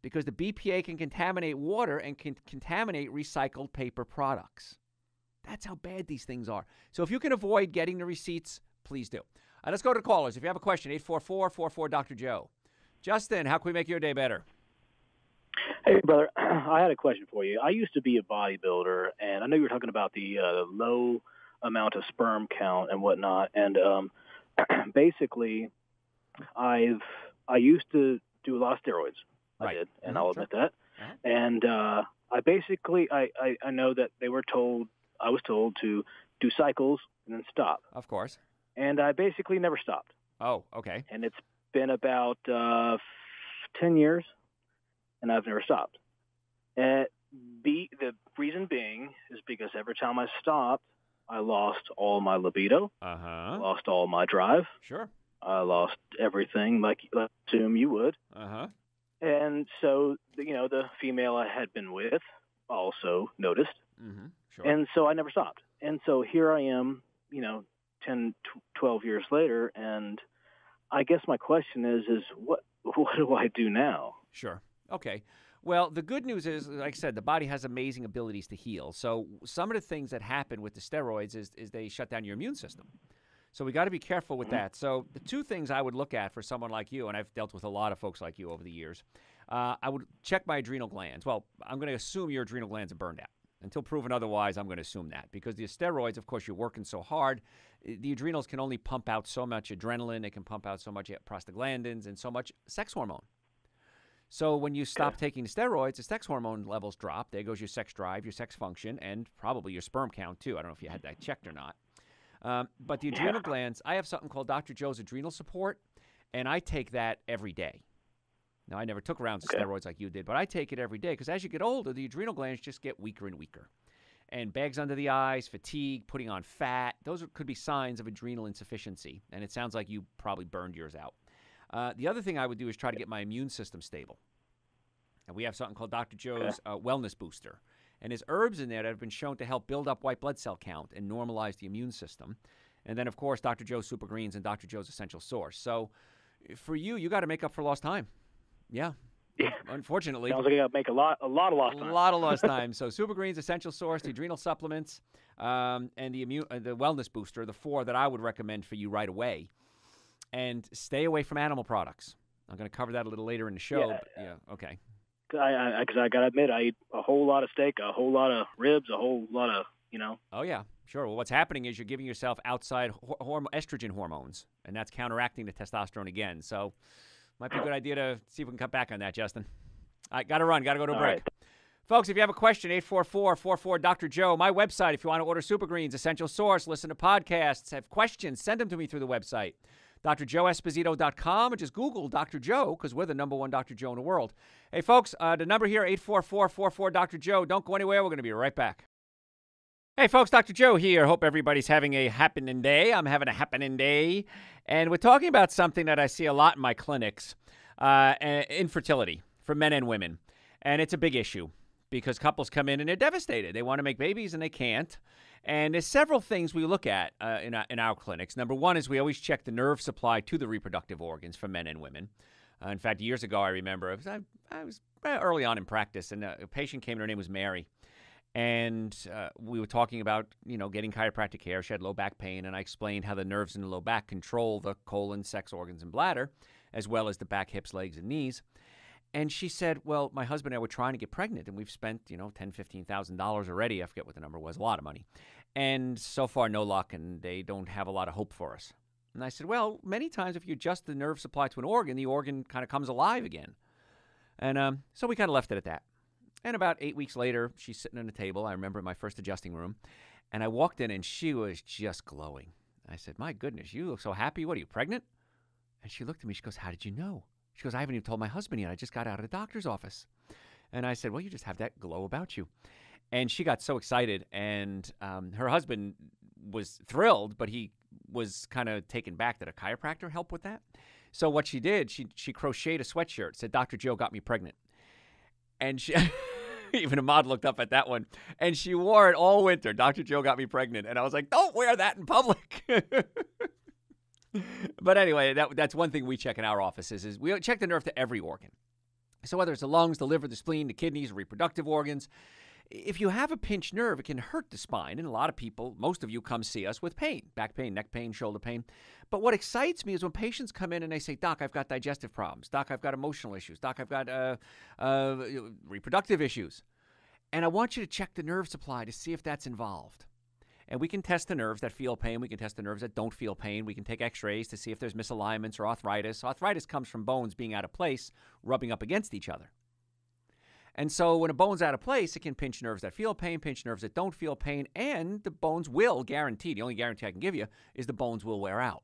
because the BPA can contaminate water and can contaminate recycled paper products. That's how bad these things are. So if you can avoid getting the receipts, please do. Let's go to callers. If you have a question, 844-44-Dr. Joe. Justin, how can we make your day better?
Hey, brother. I had a question for you. I used to be a bodybuilder, and I know you were talking about the low amount of sperm count and whatnot. And basically, I used to do a lot of steroids.
Right.
I did, and I'll admit that. Uh-huh. And I know that I was told to do cycles and then stop.
Of course.
And I basically never stopped.
Oh, okay.
And it's been about 10 years, and I've never stopped. And the reason being is because every time I stopped, I lost all my libido, lost all my drive.
Sure.
I lost everything, like I assume you would. And so, the female I had been with also noticed.
Sure.
And so I never stopped. And so here I am, 10, 12 years later, and I guess my question is what do I do now?
Sure. Okay. Well, the good news is, like I said, the body has amazing abilities to heal. So some of the things that happen with the steroids is they shut down your immune system. So we got to be careful with that. So the two things I would look at for someone like you, and I've dealt with a lot of folks like you over the years, I would check my adrenal glands. Well, I'm going to assume your adrenal glands are burned out. Until proven otherwise, I'm going to assume that. Because the steroids, of course, you're working so hard, the adrenals can only pump out so much adrenaline, they can pump out so much prostaglandins and so much sex hormone. So when you stop taking the steroids, the sex hormone levels drop. There goes your sex drive, your sex function, and probably your sperm count, too. I don't know if you had that checked or not. But the adrenal glands, I have something called Dr. Joe's Adrenal Support, and I take that every day. Now, I never took rounds of steroids like you did, but I take it every day because as you get older, the adrenal glands just get weaker and weaker. And bags under the eyes, fatigue, putting on fat, those could be signs of adrenal insufficiency. And it sounds like you probably burned yours out. The other thing I would do is try to get my immune system stable. And we have something called Dr. Joe's Wellness Booster. And there's herbs in there that have been shown to help build up white blood cell count and normalize the immune system. And then, of course, Dr. Joe's Super Greens and Dr. Joe's Essential Source. So for you got to make up for lost time. Yeah. Unfortunately.
Sounds like I got to make a lot of lost time.
A lot of lost time. So Super Greens, Essential Source, the adrenal supplements, and the Wellness Booster, the four that I would recommend for you right away. And stay away from animal products. I'm going to cover that a little later in the show. Okay.
Because I got to admit, I eat a whole lot of steak, a whole lot of ribs, a whole lot of,
Oh, yeah, sure. Well, what's happening is you're giving yourself outside estrogen hormones, and that's counteracting the testosterone again. So might be a good idea to see if we can cut back on that, Justin. All right, got to run. Got to go to a break.
Right.
Folks, if you have a question, 844-44-Dr. Joe. My website, if you want to order Super Greens, Essential Source, listen to podcasts, have questions, send them to me through the website. drjoeesposito.com, or just Google Dr. Joe, because we're the #1 Dr. Joe in the world. Hey, folks, the number here, 844-44-Dr. Joe. Don't go anywhere. We're going to be right back. Hey, folks, Dr. Joe here. Hope everybody's having a happening day. I'm having a happening day. And we're talking about something that I see a lot in my clinics, infertility for men and women. And it's a big issue because couples come in and they're devastated. They want to make babies and they can't. And there's several things we look at in our clinics. Number one is we always check the nerve supply to the reproductive organs for men and women. In fact, years ago, I remember, I was early on in practice, and a patient came in, her name was Mary. And we were talking about, getting chiropractic care. She had low back pain, and I explained how the nerves in the low back control the colon, sex organs, and bladder, as well as the back, hips, legs, and knees. And she said, well, my husband and I were trying to get pregnant, and we've spent, $10,000, $15,000 already. I forget what the number was, a lot of money. And so far, no luck, and they don't have a lot of hope for us. And I said, well, many times if you adjust the nerve supply to an organ, the organ kind of comes alive again. And so we kind of left it at that. And about 8 weeks later, she's sitting at a table. I remember in my first adjusting room. And I walked in, and she was just glowing. I said, my goodness, you look so happy. What, are you pregnant? And she looked at me. She goes, how did you know? She goes, I haven't even told my husband yet. I just got out of the doctor's office. And I said, well, you just have that glow about you. And she got so excited. And her husband was thrilled, but he was kind of taken back that a chiropractor helped with that. So what she did, she crocheted a sweatshirt, said, Dr. Joe got me pregnant. And she, even Ahmad looked up at that one. And she wore it all winter. Dr. Joe got me pregnant. And I was like, don't wear that in public. But anyway, that's one thing we check in our offices is we check the nerve to every organ. So whether it's the lungs, the liver, the spleen, the kidneys, reproductive organs, if you have a pinched nerve, it can hurt the spine. And a lot of people, most of you come see us with pain, back pain, neck pain, shoulder pain. But what excites me is when patients come in and they say, Doc, I've got digestive problems. Doc, I've got emotional issues. Doc, I've got reproductive issues. And I want you to check the nerve supply to see if that's involved. And we can test the nerves that feel pain. We can test the nerves that don't feel pain. We can take x-rays to see if there's misalignments or arthritis. Arthritis comes from bones being out of place, rubbing up against each other. And so when a bone's out of place, it can pinch nerves that feel pain, pinch nerves that don't feel pain, and the bones will guarantee, the only guarantee I can give you is the bones will wear out.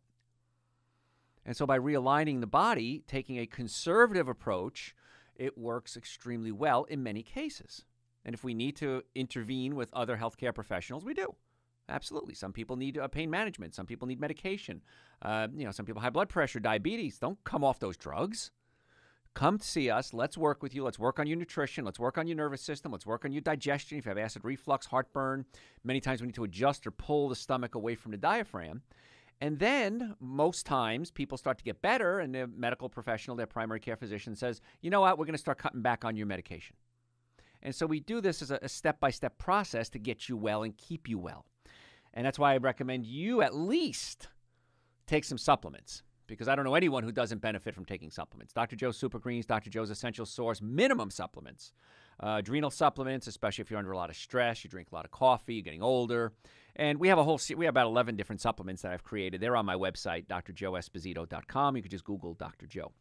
And so by realigning the body, taking a conservative approach, it works extremely well in many cases. And if we need to intervene with other healthcare professionals, we do. Absolutely. Some people need pain management. Some people need medication. Some people have blood pressure, diabetes. Don't come off those drugs. Come to see us. Let's work with you. Let's work on your nutrition. Let's work on your nervous system. Let's work on your digestion. If you have acid reflux, heartburn, many times we need to adjust or pull the stomach away from the diaphragm. And then most times people start to get better, and the medical professional, their primary care physician, says, you know what, we're going to start cutting back on your medication. And so we do this as a step-by-step process to get you well and keep you well. And that's why I recommend you at least take some supplements, because I don't know anyone who doesn't benefit from taking supplements. Dr. Joe's Super Greens, Dr. Joe's Essential Source, minimum supplements, adrenal supplements, especially if you're under a lot of stress, you drink a lot of coffee, you're getting older. And we have we have about 11 different supplements that I've created. They're on my website, drjoeesposito.com. You could just Google Dr. Joe.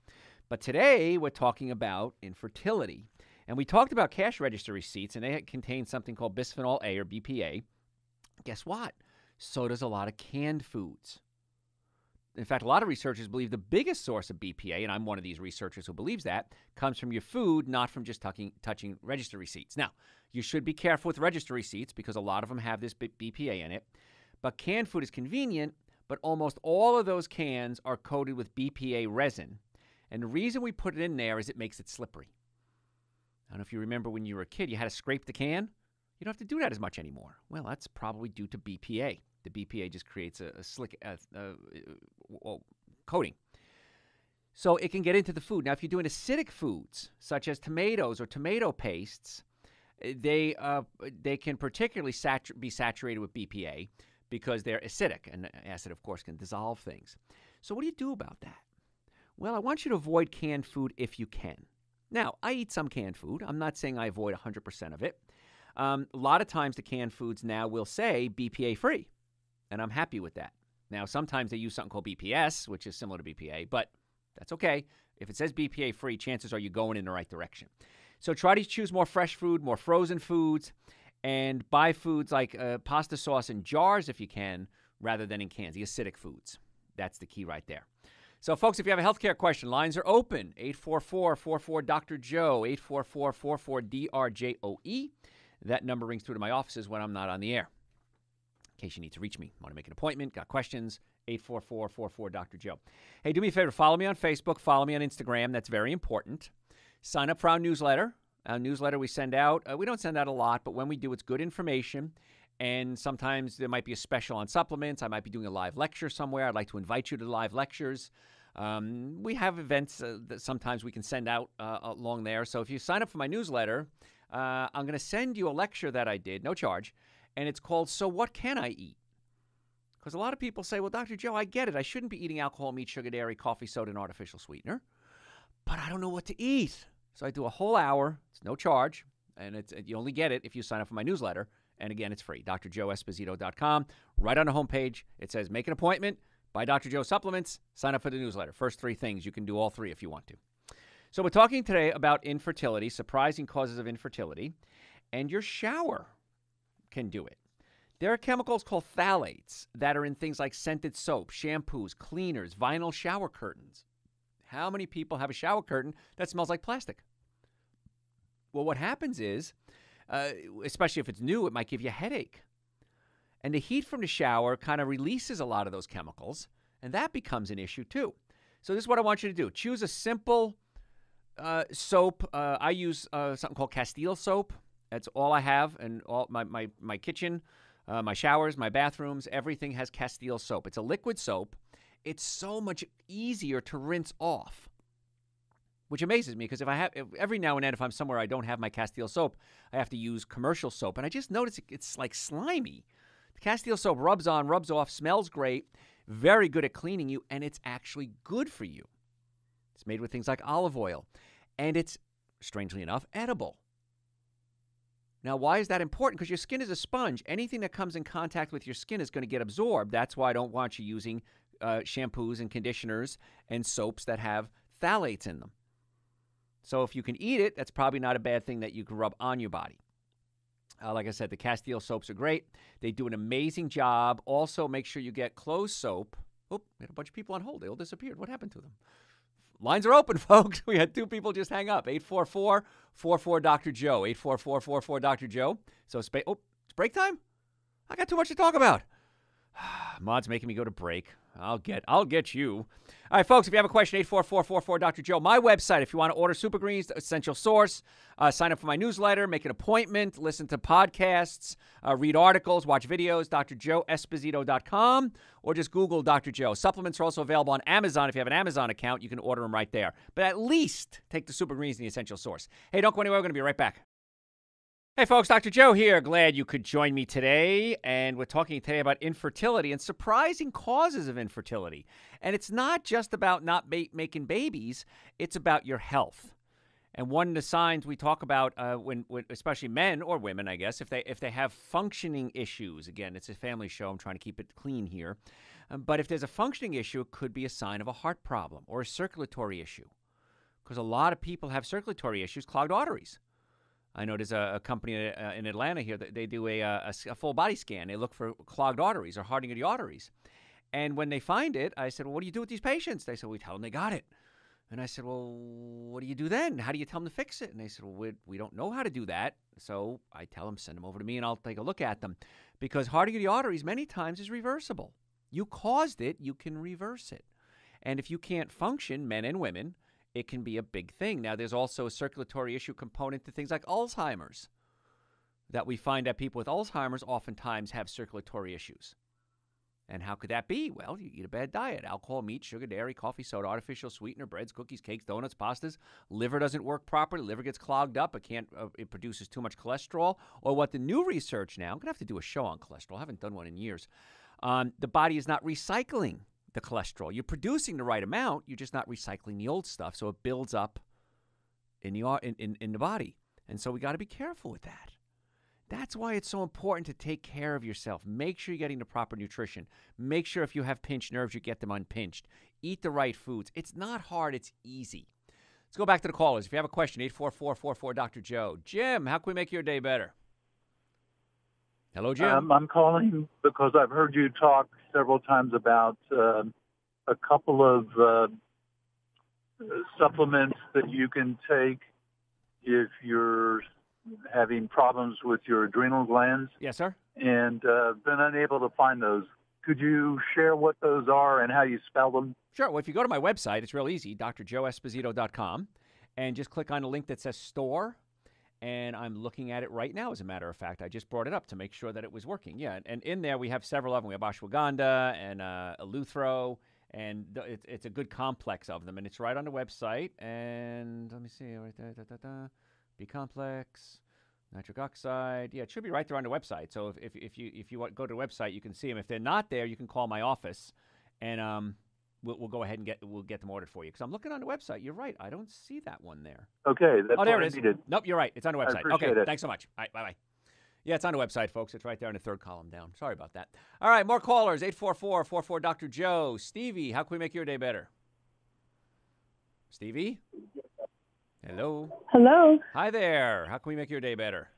But today we're talking about infertility. And we talked about cash register receipts, and they contain something called bisphenol A or BPA. Guess what? So does a lot of canned foods. In fact, a lot of researchers believe the biggest source of BPA, and I'm one of these researchers who believes that, comes from your food, not from just touching register receipts. Now, you should be careful with register receipts because a lot of them have this BPA in it. But canned food is convenient, but almost all of those cans are coated with BPA resin. And the reason we put it in there is it makes it slippery. I don't know if you remember when you were a kid, you had to scrape the can. You don't have to do that as much anymore. Well, that's probably due to BPA. The BPA just creates a slick coating. So it can get into the food. Now, if you're doing acidic foods, such as tomatoes or tomato pastes, they can particularly be saturated with BPA because they're acidic. And acid, of course, can dissolve things. So what do you do about that? Well, I want you to avoid canned food if you can. Now, I eat some canned food. I'm not saying I avoid 100% of it. A lot of times the canned foods now will say BPA-free, and I'm happy with that. Now, sometimes they use something called BPS, which is similar to BPA, but that's okay. If it says BPA-free, chances are you're going in the right direction. So try to choose more fresh food, more frozen foods, and buy foods like pasta sauce in jars if you can, rather than in cans, the acidic foods. That's the key right there. So, folks, if you have a healthcare question, lines are open. 844-44-Dr. Joe, 844-44-DRJOE. That number rings through to my offices when I'm not on the air. In case you need to reach me, want to make an appointment, got questions, 844-44-Dr. Joe. Hey, do me a favor, follow me on Facebook, follow me on Instagram. That's very important. Sign up for our newsletter. Our newsletter we send out, we don't send out a lot, but when we do, it's good information. And sometimes there might be a special on supplements. I might be doing a live lecture somewhere. I'd like to invite you to live lectures. We have events that sometimes we can send out along there. So if you sign up for my newsletter, I'm going to send you a lecture that I did, no charge, and it's called So What Can I Eat? Because a lot of people say, well, Dr. Joe, I get it. I shouldn't be eating alcohol, meat, sugar, dairy, coffee, soda, and artificial sweetener, but I don't know what to eat. So I do a whole hour. It's no charge, and you only get it if you sign up for my newsletter. And again, it's free, drjoeesposito.com. Right on the homepage, it says make an appointment, buy Dr. Joe supplements, sign up for the newsletter. First three things. You can do all three if you want to. So we're talking today about infertility, surprising causes of infertility, and your shower can do it. There are chemicals called phthalates that are in things like scented soap, shampoos, cleaners, vinyl shower curtains. How many people have a shower curtain that smells like plastic? Well, what happens is, especially if it's new, it might give you a headache. And the heat from the shower kind of releases a lot of those chemicals, and that becomes an issue too. So this is what I want you to do. Choose a simple soap. I use something called Castile soap. That's all I have, and all my kitchen, my showers, my bathrooms, everything has Castile soap. It's a liquid soap. It's so much easier to rinse off, which amazes me because if every now and then if I'm somewhere I don't have my Castile soap, I have to use commercial soap, and I just notice it's like slimy. The Castile soap rubs on, rubs off, smells great, very good at cleaning you, and it's actually good for you. It's made with things like olive oil, and it's, strangely enough, edible. Now, why is that important? Because your skin is a sponge. Anything that comes in contact with your skin is going to get absorbed. That's why I don't want you using shampoos and conditioners and soaps that have phthalates in them. So if you can eat it, that's probably not a bad thing that you can rub on your body. Like I said, the Castile soaps are great. They do an amazing job. Also, make sure you get clothes soap Oh, we had a bunch of people on hold. They all disappeared. What happened to them? Lines are open, folks. We had 2 people just hang up. 844-44 Joe. 844-44 Joe. So, it's break time? I got too much to talk about. Maud's making me go to break. I'll get you. All right, folks, if you have a question, 844-44 Joe. My website, if you want to order Super Greens, Essential Source, sign up for my newsletter, make an appointment, listen to podcasts, read articles, watch videos, drjoeesposito.com, or just Google Dr. Joe. Supplements are also available on Amazon. If you have an Amazon account, you can order them right there. But at least take the Super Greens and the Essential Source. Hey, don't go anywhere. We're going to be right back. Hey folks, Dr. Joe here. Glad you could join me today. And we're talking today about infertility and surprising causes of infertility. And it's not just about not making babies, it's about your health. And one of the signs we talk about when especially men or women, I guess, if they have functioning issues, again, it's a family show, I'm trying to keep it clean here. But if there's a functioning issue, it could be a sign of a heart problem or a circulatory issue. Because a lot of people have circulatory issues, clogged arteries. I know there's a company in Atlanta here that they do a full body scan. They look for clogged arteries or hardening of the arteries. And when they find it, I said, well, what do you do with these patients? They said, we tell them they got it. And I said, well, what do you do then? How do you tell them to fix it? And they said, well, we don't know how to do that. So I tell them, send them over to me and I'll take a look at them. Because hardening of the arteries many times is reversible. You caused it, you can reverse it. And if you can't function, men and women, it can be a big thing. Now, there's also a circulatory issue component to things like Alzheimer's, that we find that people with Alzheimer's oftentimes have circulatory issues. And how could that be? Well, you eat a bad diet. Alcohol, meat, sugar, dairy, coffee, soda, artificial sweetener, breads, cookies, cakes, donuts, pastas. Liver doesn't work properly. Liver gets clogged up. It produces too much cholesterol. Or what the new research now, I'm going to have to do a show on cholesterol. I haven't done one in years. The body is not recycling the cholesterol. You're producing the right amount, you're just not recycling the old stuff, so it builds up in the body. And so we got to be careful with that. That's why it's so important to take care of yourself. Make sure you're getting the proper nutrition. Make sure if you have pinched nerves, you get them unpinched. Eat the right foods. It's not hard, it's easy. Let's go back to the callers. If you have a question, 844-44 Dr. Joe. Jim, how can we make your day better? Hello, Jim.
I'm calling because I've heard you talk several times about a couple of supplements that you can take if you're having problems with your adrenal glands.
Yes, sir.
And been unable to find those. Could you share what those are and how you spell them?
Sure. Well, if you go to my website, it's real easy, drjoeesposito.com, and just click on the link that says store. And I'm looking at it right now, as a matter of fact. I just brought it up to make sure that it was working. Yeah, and in there we have several of them. We have ashwagandha and eleuthero, and it's a good complex of them. And it's right on the website. And let me see, right there, B-complex, nitric oxide. Yeah, it should be right there on the website. So if you go to the website, you can see them. If they're not there, you can call my office, and we'll go ahead and get them ordered for you. Because I'm looking on the website. You're right. I don't see that one there.
Okay. That's
there
what
it
I
is.
needed.
Nope, you're right. It's on the website.
Okay.
It. Thanks so much. All right, bye-bye. Yeah, it's on the website, folks. It's right there in the third column down. Sorry about that. All right, more callers. 844-44 Dr. Joe. Stevie, how can we make your day better? Stevie? Hello.
Hello.
Hi there. How can we make your day better?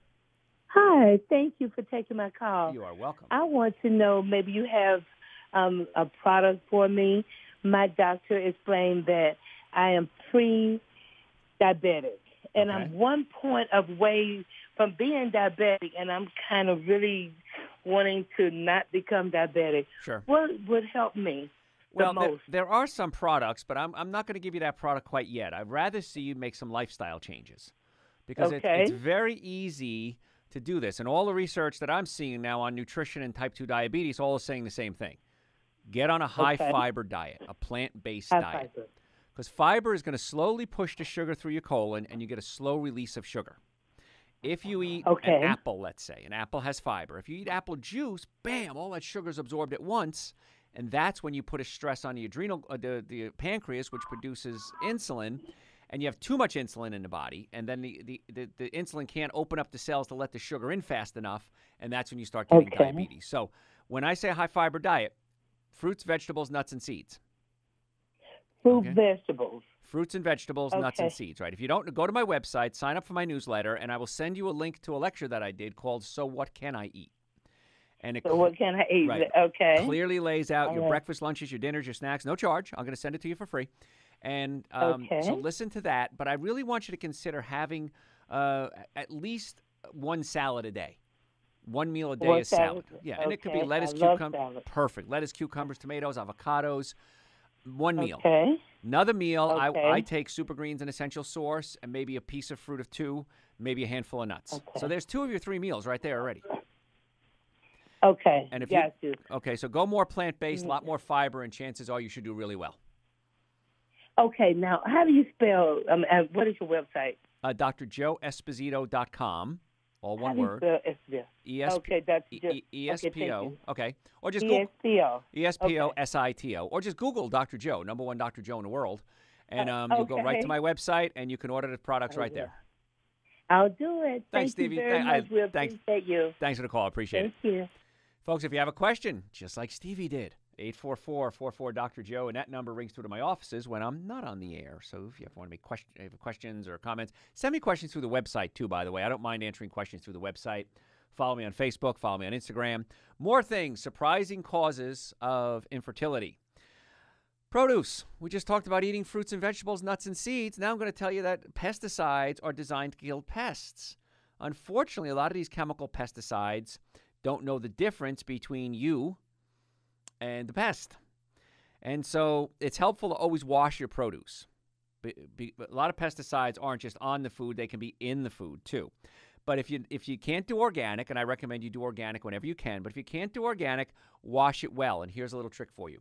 Hi. Thank you for taking my call.
You are welcome.
I want to know, maybe you have a product for me. My doctor explained that I am pre-diabetic, and I'm 1 point away from being diabetic, and I'm kind of really wanting to not become diabetic.
Sure.
What would help me the most?
There are some products, but I'm not going to give you that product quite yet. I'd rather see you make some lifestyle changes, because it's very easy to do this. And all the research that I'm seeing now on nutrition and type 2 diabetes, all is saying the same thing. Get on a high-fiber diet, a plant-based diet. Because fiber is going to slowly push the sugar through your colon, and you get a slow release of sugar. If you eat an apple, let's say, an apple has fiber. If you eat apple juice, bam, all that sugar is absorbed at once, and that's when you put a stress on the adrenal, the pancreas, which produces insulin, and you have too much insulin in the body, and then the insulin can't open up the cells to let the sugar in fast enough, and that's when you start getting diabetes. So when I say a high-fiber diet, fruits, vegetables, nuts, and seeds.
Vegetables.
Fruits and vegetables, nuts and seeds, right? If you don't, go to my website, sign up for my newsletter, and I will send you a link to a lecture that I did called So What Can I Eat? And it
So what can I eat?
right.
Okay.
Clearly lays out your
Okay.
breakfast, lunches, your dinners, your snacks, no charge. I'm going to send it to you for free. And
Okay.
so listen to that. But I really want you to consider having at least one salad a day. One meal a day
One
is salad.
salad.
Yeah, and it could be
Okay.
lettuce,
I love
cucumber.
salad.
Perfect. Lettuce, cucumbers, tomatoes, avocados. One meal.
Okay.
Another meal,
Okay.
I take super greens and essential source and maybe a piece of fruit of 2, maybe a handful of nuts.
Okay.
So there's 2 of your 3 meals right there already.
Okay.
And if
Got you.
Okay, so go more plant-based, a lot more fiber, and chances are you should do really well.
Okay. Now, how do you spell? What is your website?
drjoeesposito.com, all one
How do you
word.
spell Esposito? Okay, that's just
ESPO. Okay. Or just
ESPO.
Google ESPOSITO. Or just Google Dr. Joe, number 1 Dr. Joe in the world. And you'll go right to my website, and you can order the products right there.
I'll do it.
Thanks,
Thank
Stevie.
you very much. We
Thanks.
appreciate you.
Thanks for the call. I appreciate it.
Thank you.
Folks, if you have a question, just like Stevie did, 844-44-Dr. Joe, and that number rings through to my offices when I'm not on the air. So if you want to make questions or comments, send me questions through the website, too, by the way. I don't mind answering questions through the website. Follow me on Facebook. Follow me on Instagram. More things, surprising causes of infertility. Produce. We just talked about eating fruits and vegetables, nuts and seeds. Now I'm going to tell you that pesticides are designed to kill pests. Unfortunately, a lot of these chemical pesticides don't know the difference between you and the pest. And so it's helpful to always wash your produce. A lot of pesticides aren't just on the food, they can be in the food too. But if you can't do organic, and I recommend you do organic whenever you can, but if you can't do organic, wash it well. And here's a little trick for you.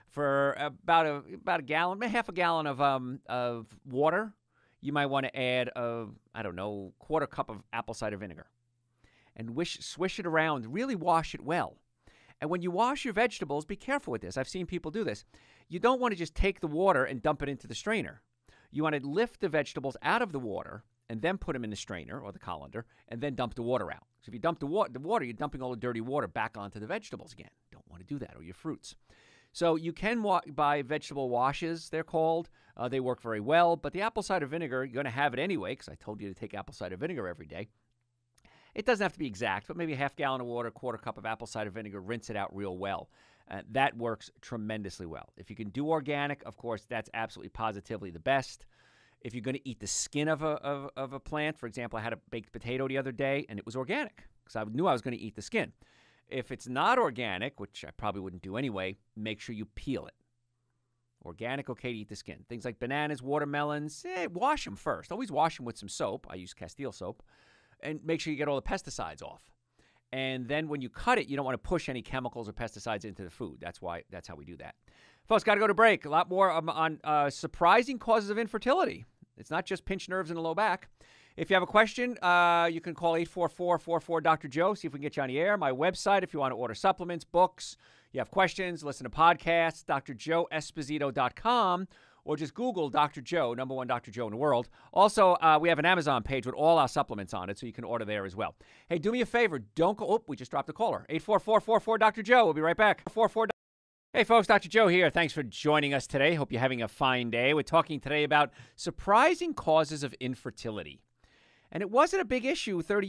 For about a gallon, half a gallon of water, you might want to add quarter cup of apple cider vinegar. And swish it around. Really wash it well. And when you wash your vegetables, be careful with this. I've seen people do this. You don't want to just take the water and dump it into the strainer. You want to lift the vegetables out of the water and then put them in the strainer or the colander and then dump the water out. So if you dump the water, you're dumping all the dirty water back onto the vegetables again. Don't want to do that, or your fruits. So you can buy vegetable washes, they're called. They work very well. But the apple cider vinegar, you're going to have it anyway, because I told you to take apple cider vinegar every day. It doesn't have to be exact, but maybe a half gallon of water, quarter cup of apple cider vinegar, rinse it out real well. That works tremendously well. If you can do organic, of course, that's absolutely positively the best. If you're going to eat the skin of a plant, for example, I had a baked potato the other day, and it was organic because I knew I was going to eat the skin. If it's not organic, which I probably wouldn't do anyway, make sure you peel it. Organic, okay to eat the skin. Things like bananas, watermelons, wash them first. Always wash them with some soap. I use Castile soap. And make sure you get all the pesticides off. And then when you cut it, you don't want to push any chemicals or pesticides into the food. That's how we do that. Folks, got to go to break. A lot more on surprising causes of infertility. It's not just pinched nerves in the low back. If you have a question, you can call 844-44-Dr. Joe, see if we can get you on the air. My website, if you want to order supplements, books, you have questions, listen to podcasts, drjoeesposito.com, or just Google Dr. Joe, number 1 Dr. Joe in the world. Also, we have an Amazon page with all our supplements on it, so you can order there as well. Hey, do me a favor. Don't go. Oh, we just dropped a caller. 844-44-Dr. Joe. We'll be right back. 44. Hey, folks, Dr. Joe here. Thanks for joining us today. Hope you're having a fine day. We're talking today about surprising causes of infertility. And it wasn't a big issue 33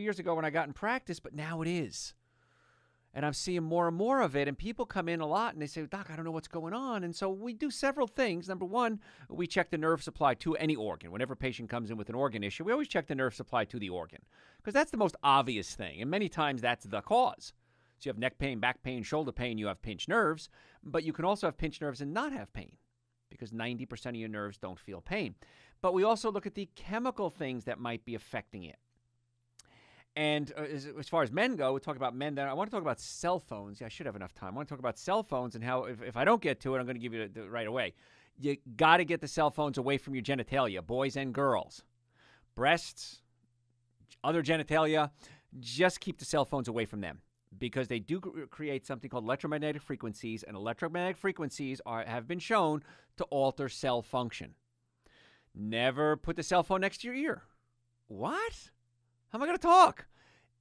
years ago when I got in practice, but now it is. And I'm seeing more and more of it, and people come in a lot, and they say, Doc, I don't know what's going on. And so we do several things. Number one, we check the nerve supply to any organ. Whenever a patient comes in with an organ issue, we always check the nerve supply to the organ, because that's the most obvious thing, and many times that's the cause. So you have neck pain, back pain, shoulder pain, you have pinched nerves, but you can also have pinched nerves and not have pain, because 90% of your nerves don't feel pain. But we also look at the chemical things that might be affecting it. And as far as men go, we talk about men. Then I want to talk about cell phones. Yeah, I should have enough time. I want to talk about cell phones and how, if I don't get to it, I'm going to give you it right away. You got to get the cell phones away from your genitalia, boys and girls. Breasts, other genitalia, just keep the cell phones away from them, because they do create something called electromagnetic frequencies, and electromagnetic frequencies have been shown to alter cell function. Never put the cell phone next to your ear. What? How am I going to talk?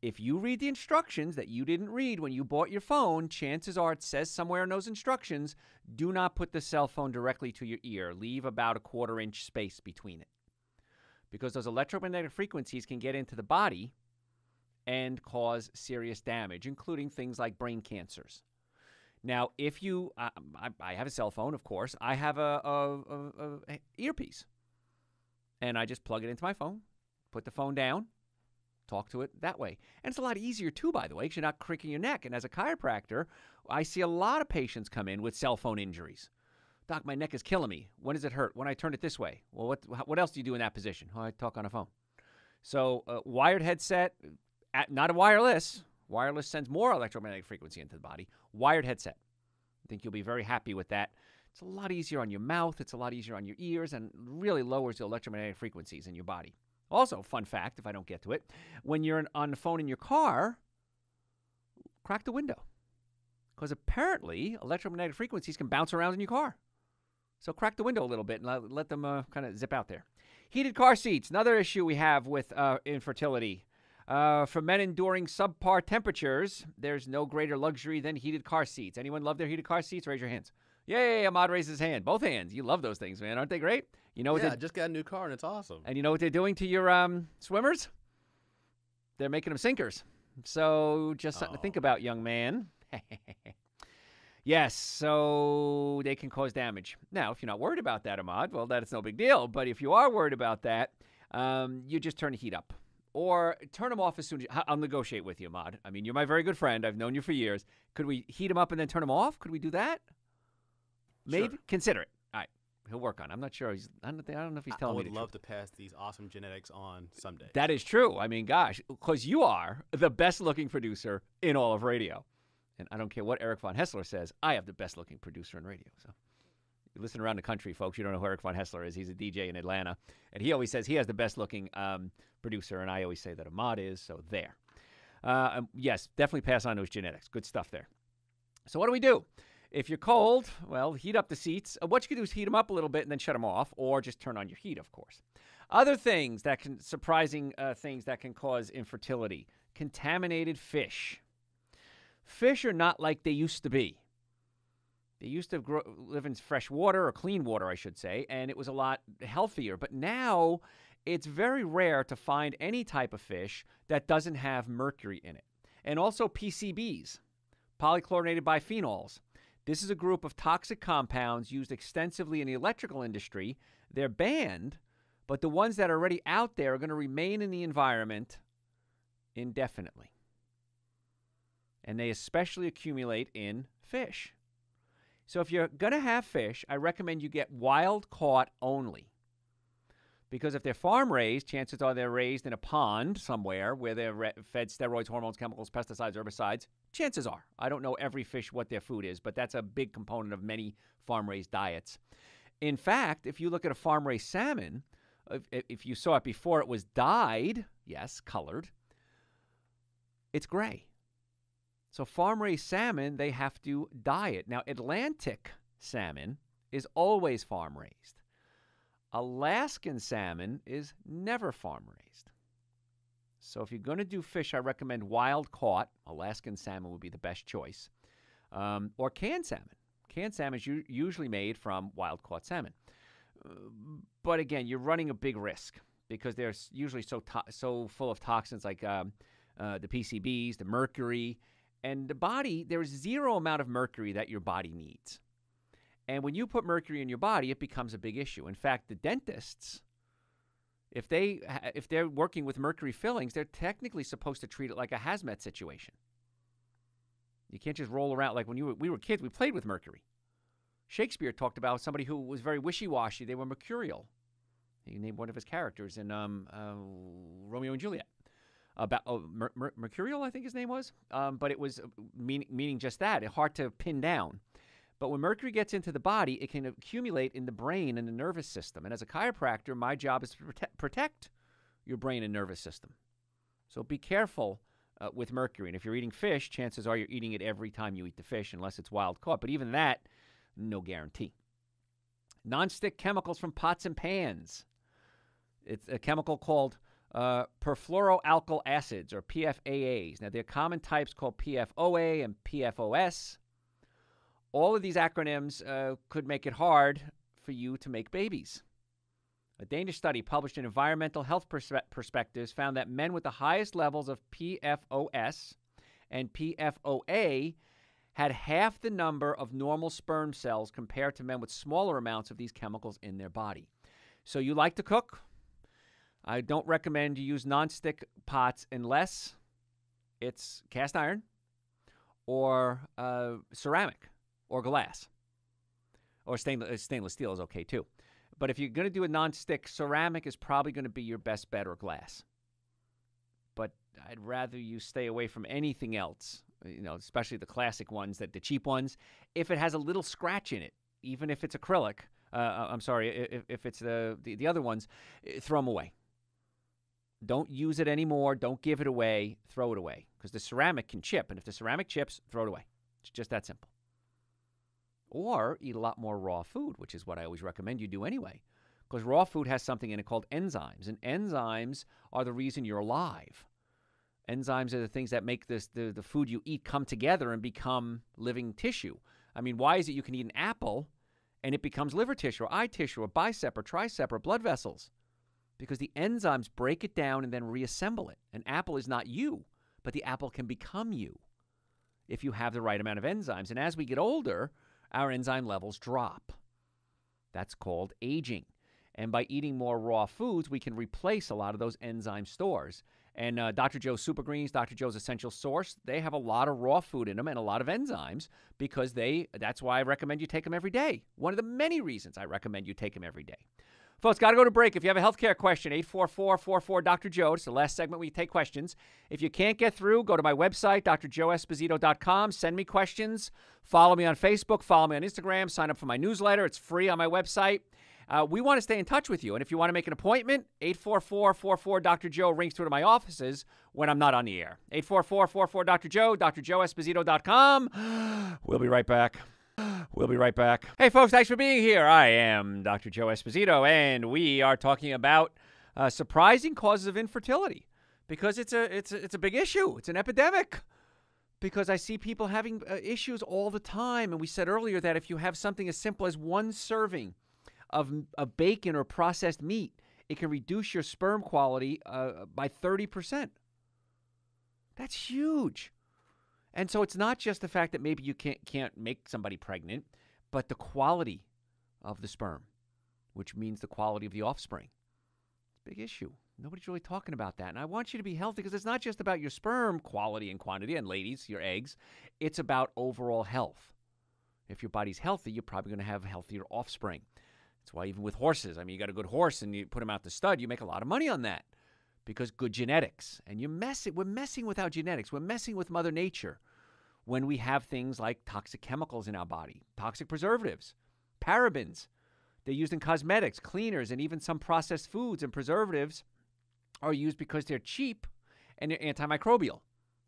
If you read the instructions that you didn't read when you bought your phone, chances are it says somewhere in those instructions, do not put the cell phone directly to your ear. Leave about a 1/4 inch space between it. Because those electromagnetic frequencies can get into the body and cause serious damage, including things like brain cancers. Now, if you, I have a cell phone, of course. I have a earpiece, and I just plug it into my phone, put the phone down, talk to it that way. And it's a lot easier, too, by the way, because you're not cricking your neck. And as a chiropractor, I see a lot of patients come in with cell phone injuries. Doc, my neck is killing me. When does it hurt? When I turn it this way. Well, what else do you do in that position? Oh, I talk on a phone. So wired headset, not a wireless. Wireless sends more electromagnetic frequency into the body. Wired headset. I think you'll be very happy with that. It's a lot easier on your mouth. It's a lot easier on your ears and really lowers the electromagnetic frequencies in your body. Also, fun fact, if I don't get to it, when you're on the phone in your car, crack the window. Because apparently electromagnetic frequencies can bounce around in your car. So crack the window a little bit and let them kind of zip out there. Heated car seats, another issue we have with infertility. For men enduring subpar temperatures, there's no greater luxury than heated car seats. Anyone love their heated car seats? Raise your hands. Yay, Ahmad raised his hand. Both hands. You love those things, man. Aren't they great? You know what
I just got a new car, and it's awesome.
And you know what they're doing to your swimmers? They're making them sinkers. So just something to think about, young man. Yes, so they can cause damage. Now, if you're not worried about that, Ahmad, well, that's no big deal. But if you are worried about that, you just turn the heat up. Or turn them off as soon as I'll negotiate with you, Ahmad. I mean, you're my very good friend. I've known you for years. Could we heat them up and then turn them off? Could we do that? Maybe.
Sure.
Consider it. All right. He'll work on it. I'm not sure. I don't know if he's telling me the
truth. I would love
truth.
to pass these awesome genetics on someday.
That is true. I mean, gosh, because you are the best-looking producer in all of radio. And I don't care what Eric Von Hessler says. I have the best-looking producer in radio. So you listen around the country, folks. You don't know who Eric Von Hessler is. He's a DJ in Atlanta. And he always says he has the best-looking producer, and I always say that Ahmad is. So there. Yes, definitely pass on those genetics. Good stuff there. So what do we do? If you're cold, well, heat up the seats. What you can do is heat them up a little bit and then shut them off, or just turn on your heat, of course. Other things that can, surprising things that can cause infertility. Contaminated fish. Fish are not like they used to be. They used to live in fresh water, or clean water, I should say, and it was a lot healthier. But now it's very rare to find any type of fish that doesn't have mercury in it. And also PCBs, polychlorinated biphenyls. This is a group of toxic compounds used extensively in the electrical industry. They're banned, but the ones that are already out there are going to remain in the environment indefinitely. And they especially accumulate in fish. So if you're going to have fish, I recommend you get wild caught only. Because if they're farm raised, chances are they're raised in a pond somewhere where they're fed steroids, hormones, chemicals, pesticides, herbicides. Chances are. I don't know every fish what their food is, but that's a big component of many farm raised diets. In fact, if you look at a farm raised salmon, if you saw it before it was dyed, yes, colored, it's gray. So farm-raised salmon, they have to dye it. Now, Atlantic salmon is always farm-raised. Alaskan salmon is never farm-raised. So if you're going to do fish, I recommend wild-caught. Alaskan salmon would be the best choice. Or canned salmon. Canned salmon is usually made from wild-caught salmon. But again, you're running a big risk because they're usually so full of toxins like the PCBs, the mercury. And the body, there's zero amount of mercury that your body needs. And when you put mercury in your body, it becomes a big issue. In fact, the dentists, if they're working with mercury fillings, they're technically supposed to treat it like a hazmat situation. You can't just roll around like when we were kids, we played with mercury. Shakespeare talked about somebody who was very wishy-washy. They were mercurial. He named one of his characters in Romeo and Juliet. Mercurial, I think his name was. But it was meaning just that. It's hard to pin down. But when mercury gets into the body, it can accumulate in the brain and the nervous system. And as a chiropractor, my job is to protect your brain and nervous system. So be careful with mercury. And if you're eating fish, chances are you're eating it every time you eat the fish, unless it's wild caught. But even that, no guarantee. Non-stick chemicals from pots and pans. It's a chemical called perfluoroalkyl acids, or PFAAs. Now, there are common types called PFOA and PFOS. All of these acronyms could make it hard for you to make babies. A Danish study published in Environmental Health Perspectives found that men with the highest levels of PFOS and PFOA had half the number of normal sperm cells compared to men with smaller amounts of these chemicals in their body. So you like to cook? I don't recommend you use nonstick pots unless it's cast iron or ceramic or glass. Or stainless steel is okay too. But if you're going to do a nonstick, ceramic is probably going to be your best bet, or glass. But I'd rather you stay away from anything else, especially the classic ones, the cheap ones. If it has a little scratch in it, even if it's acrylic, if it's the other ones, throw them away. Don't use it anymore. Don't give it away. Throw it away. Because the ceramic can chip. And if the ceramic chips, throw it away. It's just that simple. Or eat a lot more raw food, which is what I always recommend you do anyway. Because raw food has something in it called enzymes. And enzymes are the reason you're alive. Enzymes are the things that make the food you eat come together and become living tissue. I mean, why is it you can eat an apple and it becomes liver tissue or eye tissue or bicep or tricep or blood vessels? Because the enzymes break it down and then reassemble it. An apple is not you, but the apple can become you if you have the right amount of enzymes. And as we get older, our enzyme levels drop. That's called aging. And by eating more raw foods, we can replace a lot of those enzyme stores. And Dr. Joe's Super Greens, Dr. Joe's Essential Source, they have a lot of raw food in them and a lot of enzymes because that's why I recommend you take them every day. One of the many reasons I recommend you take them every day. Folks, got to go to break. If you have a healthcare question, 844-44-Dr. Joe. It's the last segment where you take questions. If you can't get through, go to my website, drjoeesposito.com. Send me questions. Follow me on Facebook. Follow me on Instagram. Sign up for my newsletter. It's free on my website. We want to stay in touch with you. And if you want to make an appointment, 844-44-Dr. Joe rings through to my offices when I'm not on the air. 844-44-Dr. Joe, drjoeesposito.com. We'll be right back. We'll be right back. Hey, folks, thanks for being here. I am Dr. Joe Esposito, and we are talking about surprising causes of infertility because it's a big issue. It's an epidemic because I see people having issues all the time. And we said earlier that if you have something as simple as one serving of bacon or processed meat, it can reduce your sperm quality by 30%. That's huge. And so it's not just the fact that maybe you can't make somebody pregnant, but the quality of the sperm, which means the quality of the offspring. It's a big issue. Nobody's really talking about that. And I want you to be healthy because it's not just about your sperm quality and quantity, and ladies, your eggs. It's about overall health. If your body's healthy, you're probably going to have healthier offspring. That's why even with horses, I mean, you got a good horse and you put him out to stud, you make a lot of money on that because good genetics. And we're messing with our genetics. We're messing with Mother Nature when we have things like toxic chemicals in our body, toxic preservatives, parabens. They're used in cosmetics, cleaners, and even some processed foods and preservatives are used because they're cheap and they're antimicrobial.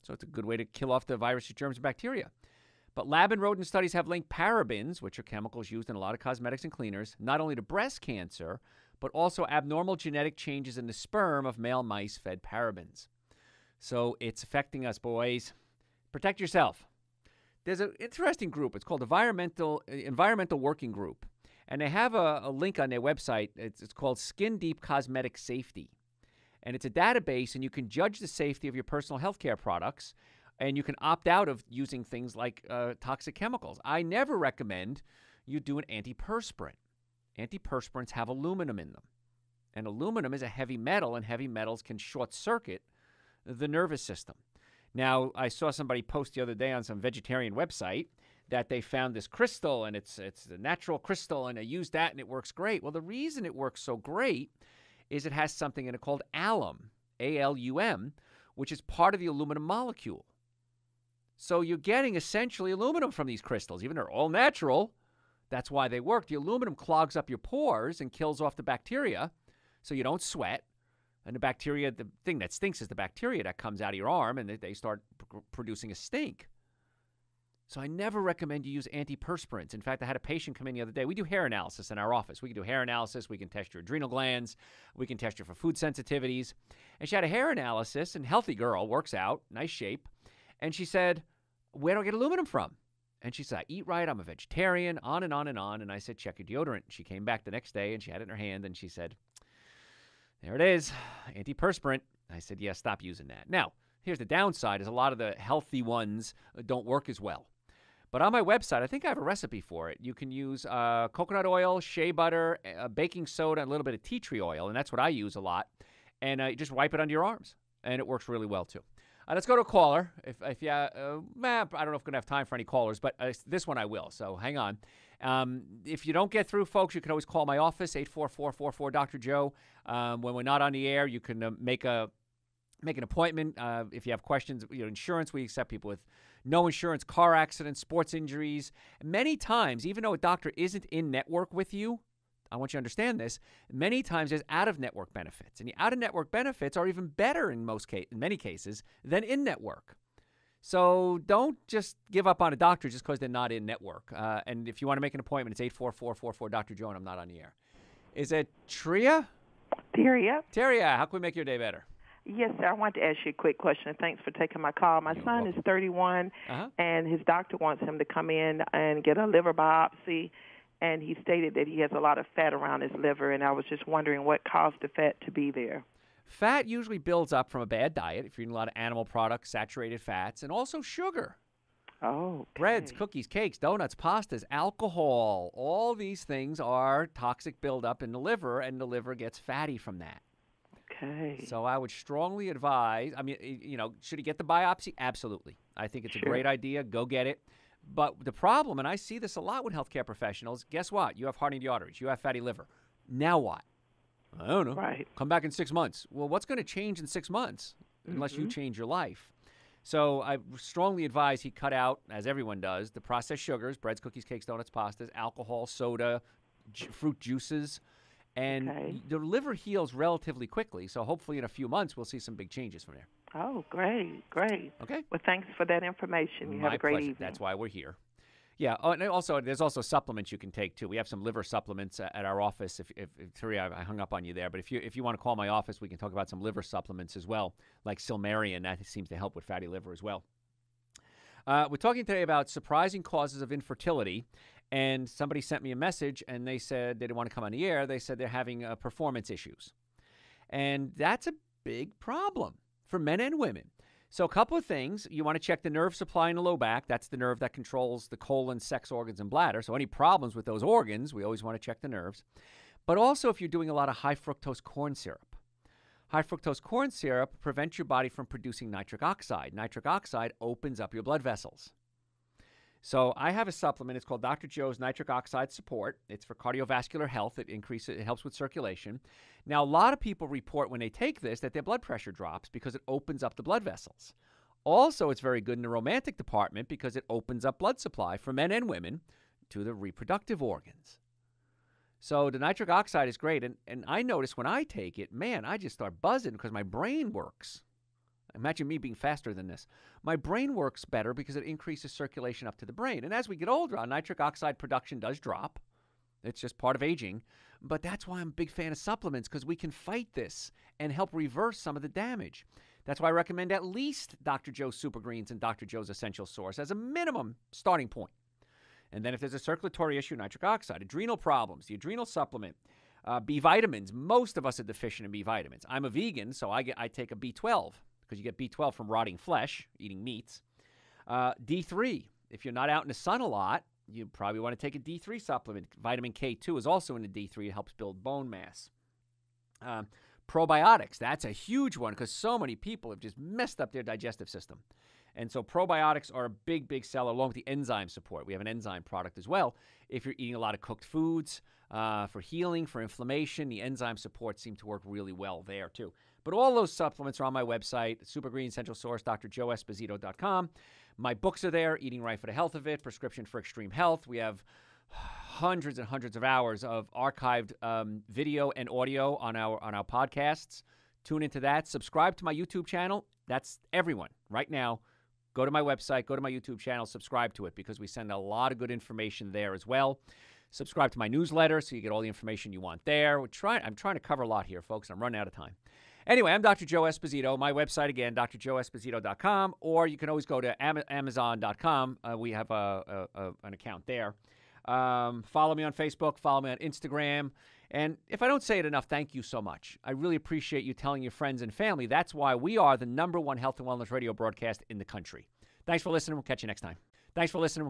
So it's a good way to kill off the viruses, germs, and bacteria. But lab and rodent studies have linked parabens, which are chemicals used in a lot of cosmetics and cleaners, not only to breast cancer, but also abnormal genetic changes in the sperm of male mice fed parabens. So it's affecting us, boys. Protect yourself. There's an interesting group. It's called Environmental Working Group. And they have a link on their website. It's called Skin Deep Cosmetic Safety. And it's a database, and you can judge the safety of your personal health care products, and you can opt out of using things like toxic chemicals. I never recommend you do an antiperspirant. Antiperspirants have aluminum in them. And aluminum is a heavy metal, and heavy metals can short-circuit the nervous system. Now, I saw somebody post the other day on some vegetarian website that they found this crystal, and it's a natural crystal, and they use that, and it works great. Well, the reason it works so great is it has something in it called alum, A-L-U-M, which is part of the aluminum molecule. So you're getting essentially aluminum from these crystals. Even though they're all natural, that's why they work. The aluminum clogs up your pores and kills off the bacteria so you don't sweat. And the bacteria, the thing that stinks is the bacteria that comes out of your arm, and they start producing a stink. So I never recommend you use antiperspirants. In fact, I had a patient come in the other day. We do hair analysis in our office. We can do hair analysis. We can test your adrenal glands. We can test you for food sensitivities. And she had a hair analysis, and healthy girl, works out, nice shape. And she said, where do I get aluminum from? And she said, I eat right. I'm a vegetarian, on and on and on. And I said, check your deodorant. She came back the next day, and she had it in her hand, and she said, There it is, antiperspirant. I said, yeah, stop using that. Now, here's the downside is a lot of the healthy ones don't work as well. But on my website, I think I have a recipe for it. You can use coconut oil, shea butter, baking soda, and a little bit of tea tree oil, and that's what I use a lot. And you just wipe it under your arms, and it works really well, too. Let's go to a caller. If you, I don't know if I'm going to have time for any callers, but this one I will, so hang on. If you don't get through, folks, you can always call my office, 844-44-Dr. Joe. When we're not on the air, you can make an appointment. If you have questions, insurance, we accept people with no insurance, car accidents, sports injuries. Many times, even though a doctor isn't in network with you, I want you to understand this, many times there's out-of-network benefits. And the out-of-network benefits are even better in many cases than in-network. So don't just give up on a doctor just because they're not in network. And if you want to make an appointment, it's 844-44-Dr. Joe, and I'm not on the air. Is it Tria?
Teria.
Teria, how can we make your day better?
Yes, sir. I wanted to ask you a quick question. Thanks for taking my call. My son is 31, and his doctor wants him to come in and get a liver biopsy, and he stated that he has a lot of fat around his liver, and I was just wondering what caused the fat to be there.
Fat usually builds up from a bad diet, if you're eating a lot of animal products, saturated fats, and also sugar.
Oh, okay.
Breads, cookies, cakes, donuts, pastas, alcohol. All these things are toxic buildup in the liver, and the liver gets fatty from that.
Okay.
So I would strongly advise, should he get the biopsy? Absolutely. I think it's a great idea. Go get it. But the problem, and I see this a lot with healthcare professionals, guess what? You have hardening the arteries. You have fatty liver. Now what? I don't know.
Right.
Come back in 6 months. Well, what's going to change in 6 months unless you change your life? So I strongly advise he cut out, as everyone does, the processed sugars, breads, cookies, cakes, donuts, pastas, alcohol, soda, fruit juices. And the liver heals relatively quickly, so hopefully in a few months we'll see some big changes from there.
Oh, great. Okay. Well, thanks for that information. You have a great evening.
That's why we're here. Yeah. Oh, and also, there's also supplements you can take too. We have some liver supplements at our office. If Theresa, I hung up on you there, but if you want to call my office, we can talk about some liver supplements as well, like Silmarian. That seems to help with fatty liver as well. We're talking today about surprising causes of infertility. And somebody sent me a message, and they said they didn't want to come on the air. They said they're having performance issues. And that's a big problem for men and women. So a couple of things. You want to check the nerve supply in the low back. That's the nerve that controls the colon, sex organs, and bladder. So any problems with those organs, we always want to check the nerves. But also if you're doing a lot of high fructose corn syrup. High fructose corn syrup prevents your body from producing nitric oxide. Nitric oxide opens up your blood vessels. So I have a supplement. It's called Dr. Joe's Nitric Oxide Support. It's for cardiovascular health. It helps with circulation. Now, a lot of people report when they take this that their blood pressure drops because it opens up the blood vessels. Also, it's very good in the romantic department because it opens up blood supply for men and women to the reproductive organs. So the nitric oxide is great. And I notice when I take it, man, I just start buzzing because my brain works. Imagine me being faster than this. My brain works better because it increases circulation up to the brain. And as we get older, our nitric oxide production does drop. It's just part of aging. But that's why I'm a big fan of supplements, because we can fight this and help reverse some of the damage. That's why I recommend at least Dr. Joe's Super Greens and Dr. Joe's Essential Source as a minimum starting point. And then if there's a circulatory issue, nitric oxide, adrenal problems, the adrenal supplement, B vitamins. Most of us are deficient in B vitamins. I'm a vegan, so I take a B12. Because you get B12 from rotting flesh, eating meats. D3, if you're not out in the sun a lot, you probably want to take a D3 supplement. Vitamin K2 is also in the D3. It helps build bone mass. Probiotics, that's a huge one because so many people have just messed up their digestive system. And so probiotics are a big, big seller along with the enzyme support. We have an enzyme product as well. If you're eating a lot of cooked foods, for healing, for inflammation, the enzyme supports seem to work really well there too. But all those supplements are on my website, Super Green Essential Source, drjoeesposito.com. My books are there, Eating Right for the Health of It, Prescription for Extreme Health. We have hundreds and hundreds of hours of archived video and audio on our podcasts. Tune into that. Subscribe to my YouTube channel. That's everyone right now. Go to my website, go to my YouTube channel, subscribe to it because we send a lot of good information there as well. Subscribe to my newsletter so you get all the information you want there. I'm trying to cover a lot here, folks, and I'm running out of time. Anyway, I'm Dr. Joe Esposito. My website, again, drjoeesposito.com, or you can always go to Amazon.com. We have an account there. Follow me on Facebook. Follow me on Instagram. And if I don't say it enough, thank you so much. I really appreciate you telling your friends and family. That's why we are the #1 health and wellness radio broadcast in the country. Thanks for listening. We'll catch you next time. Thanks for listening.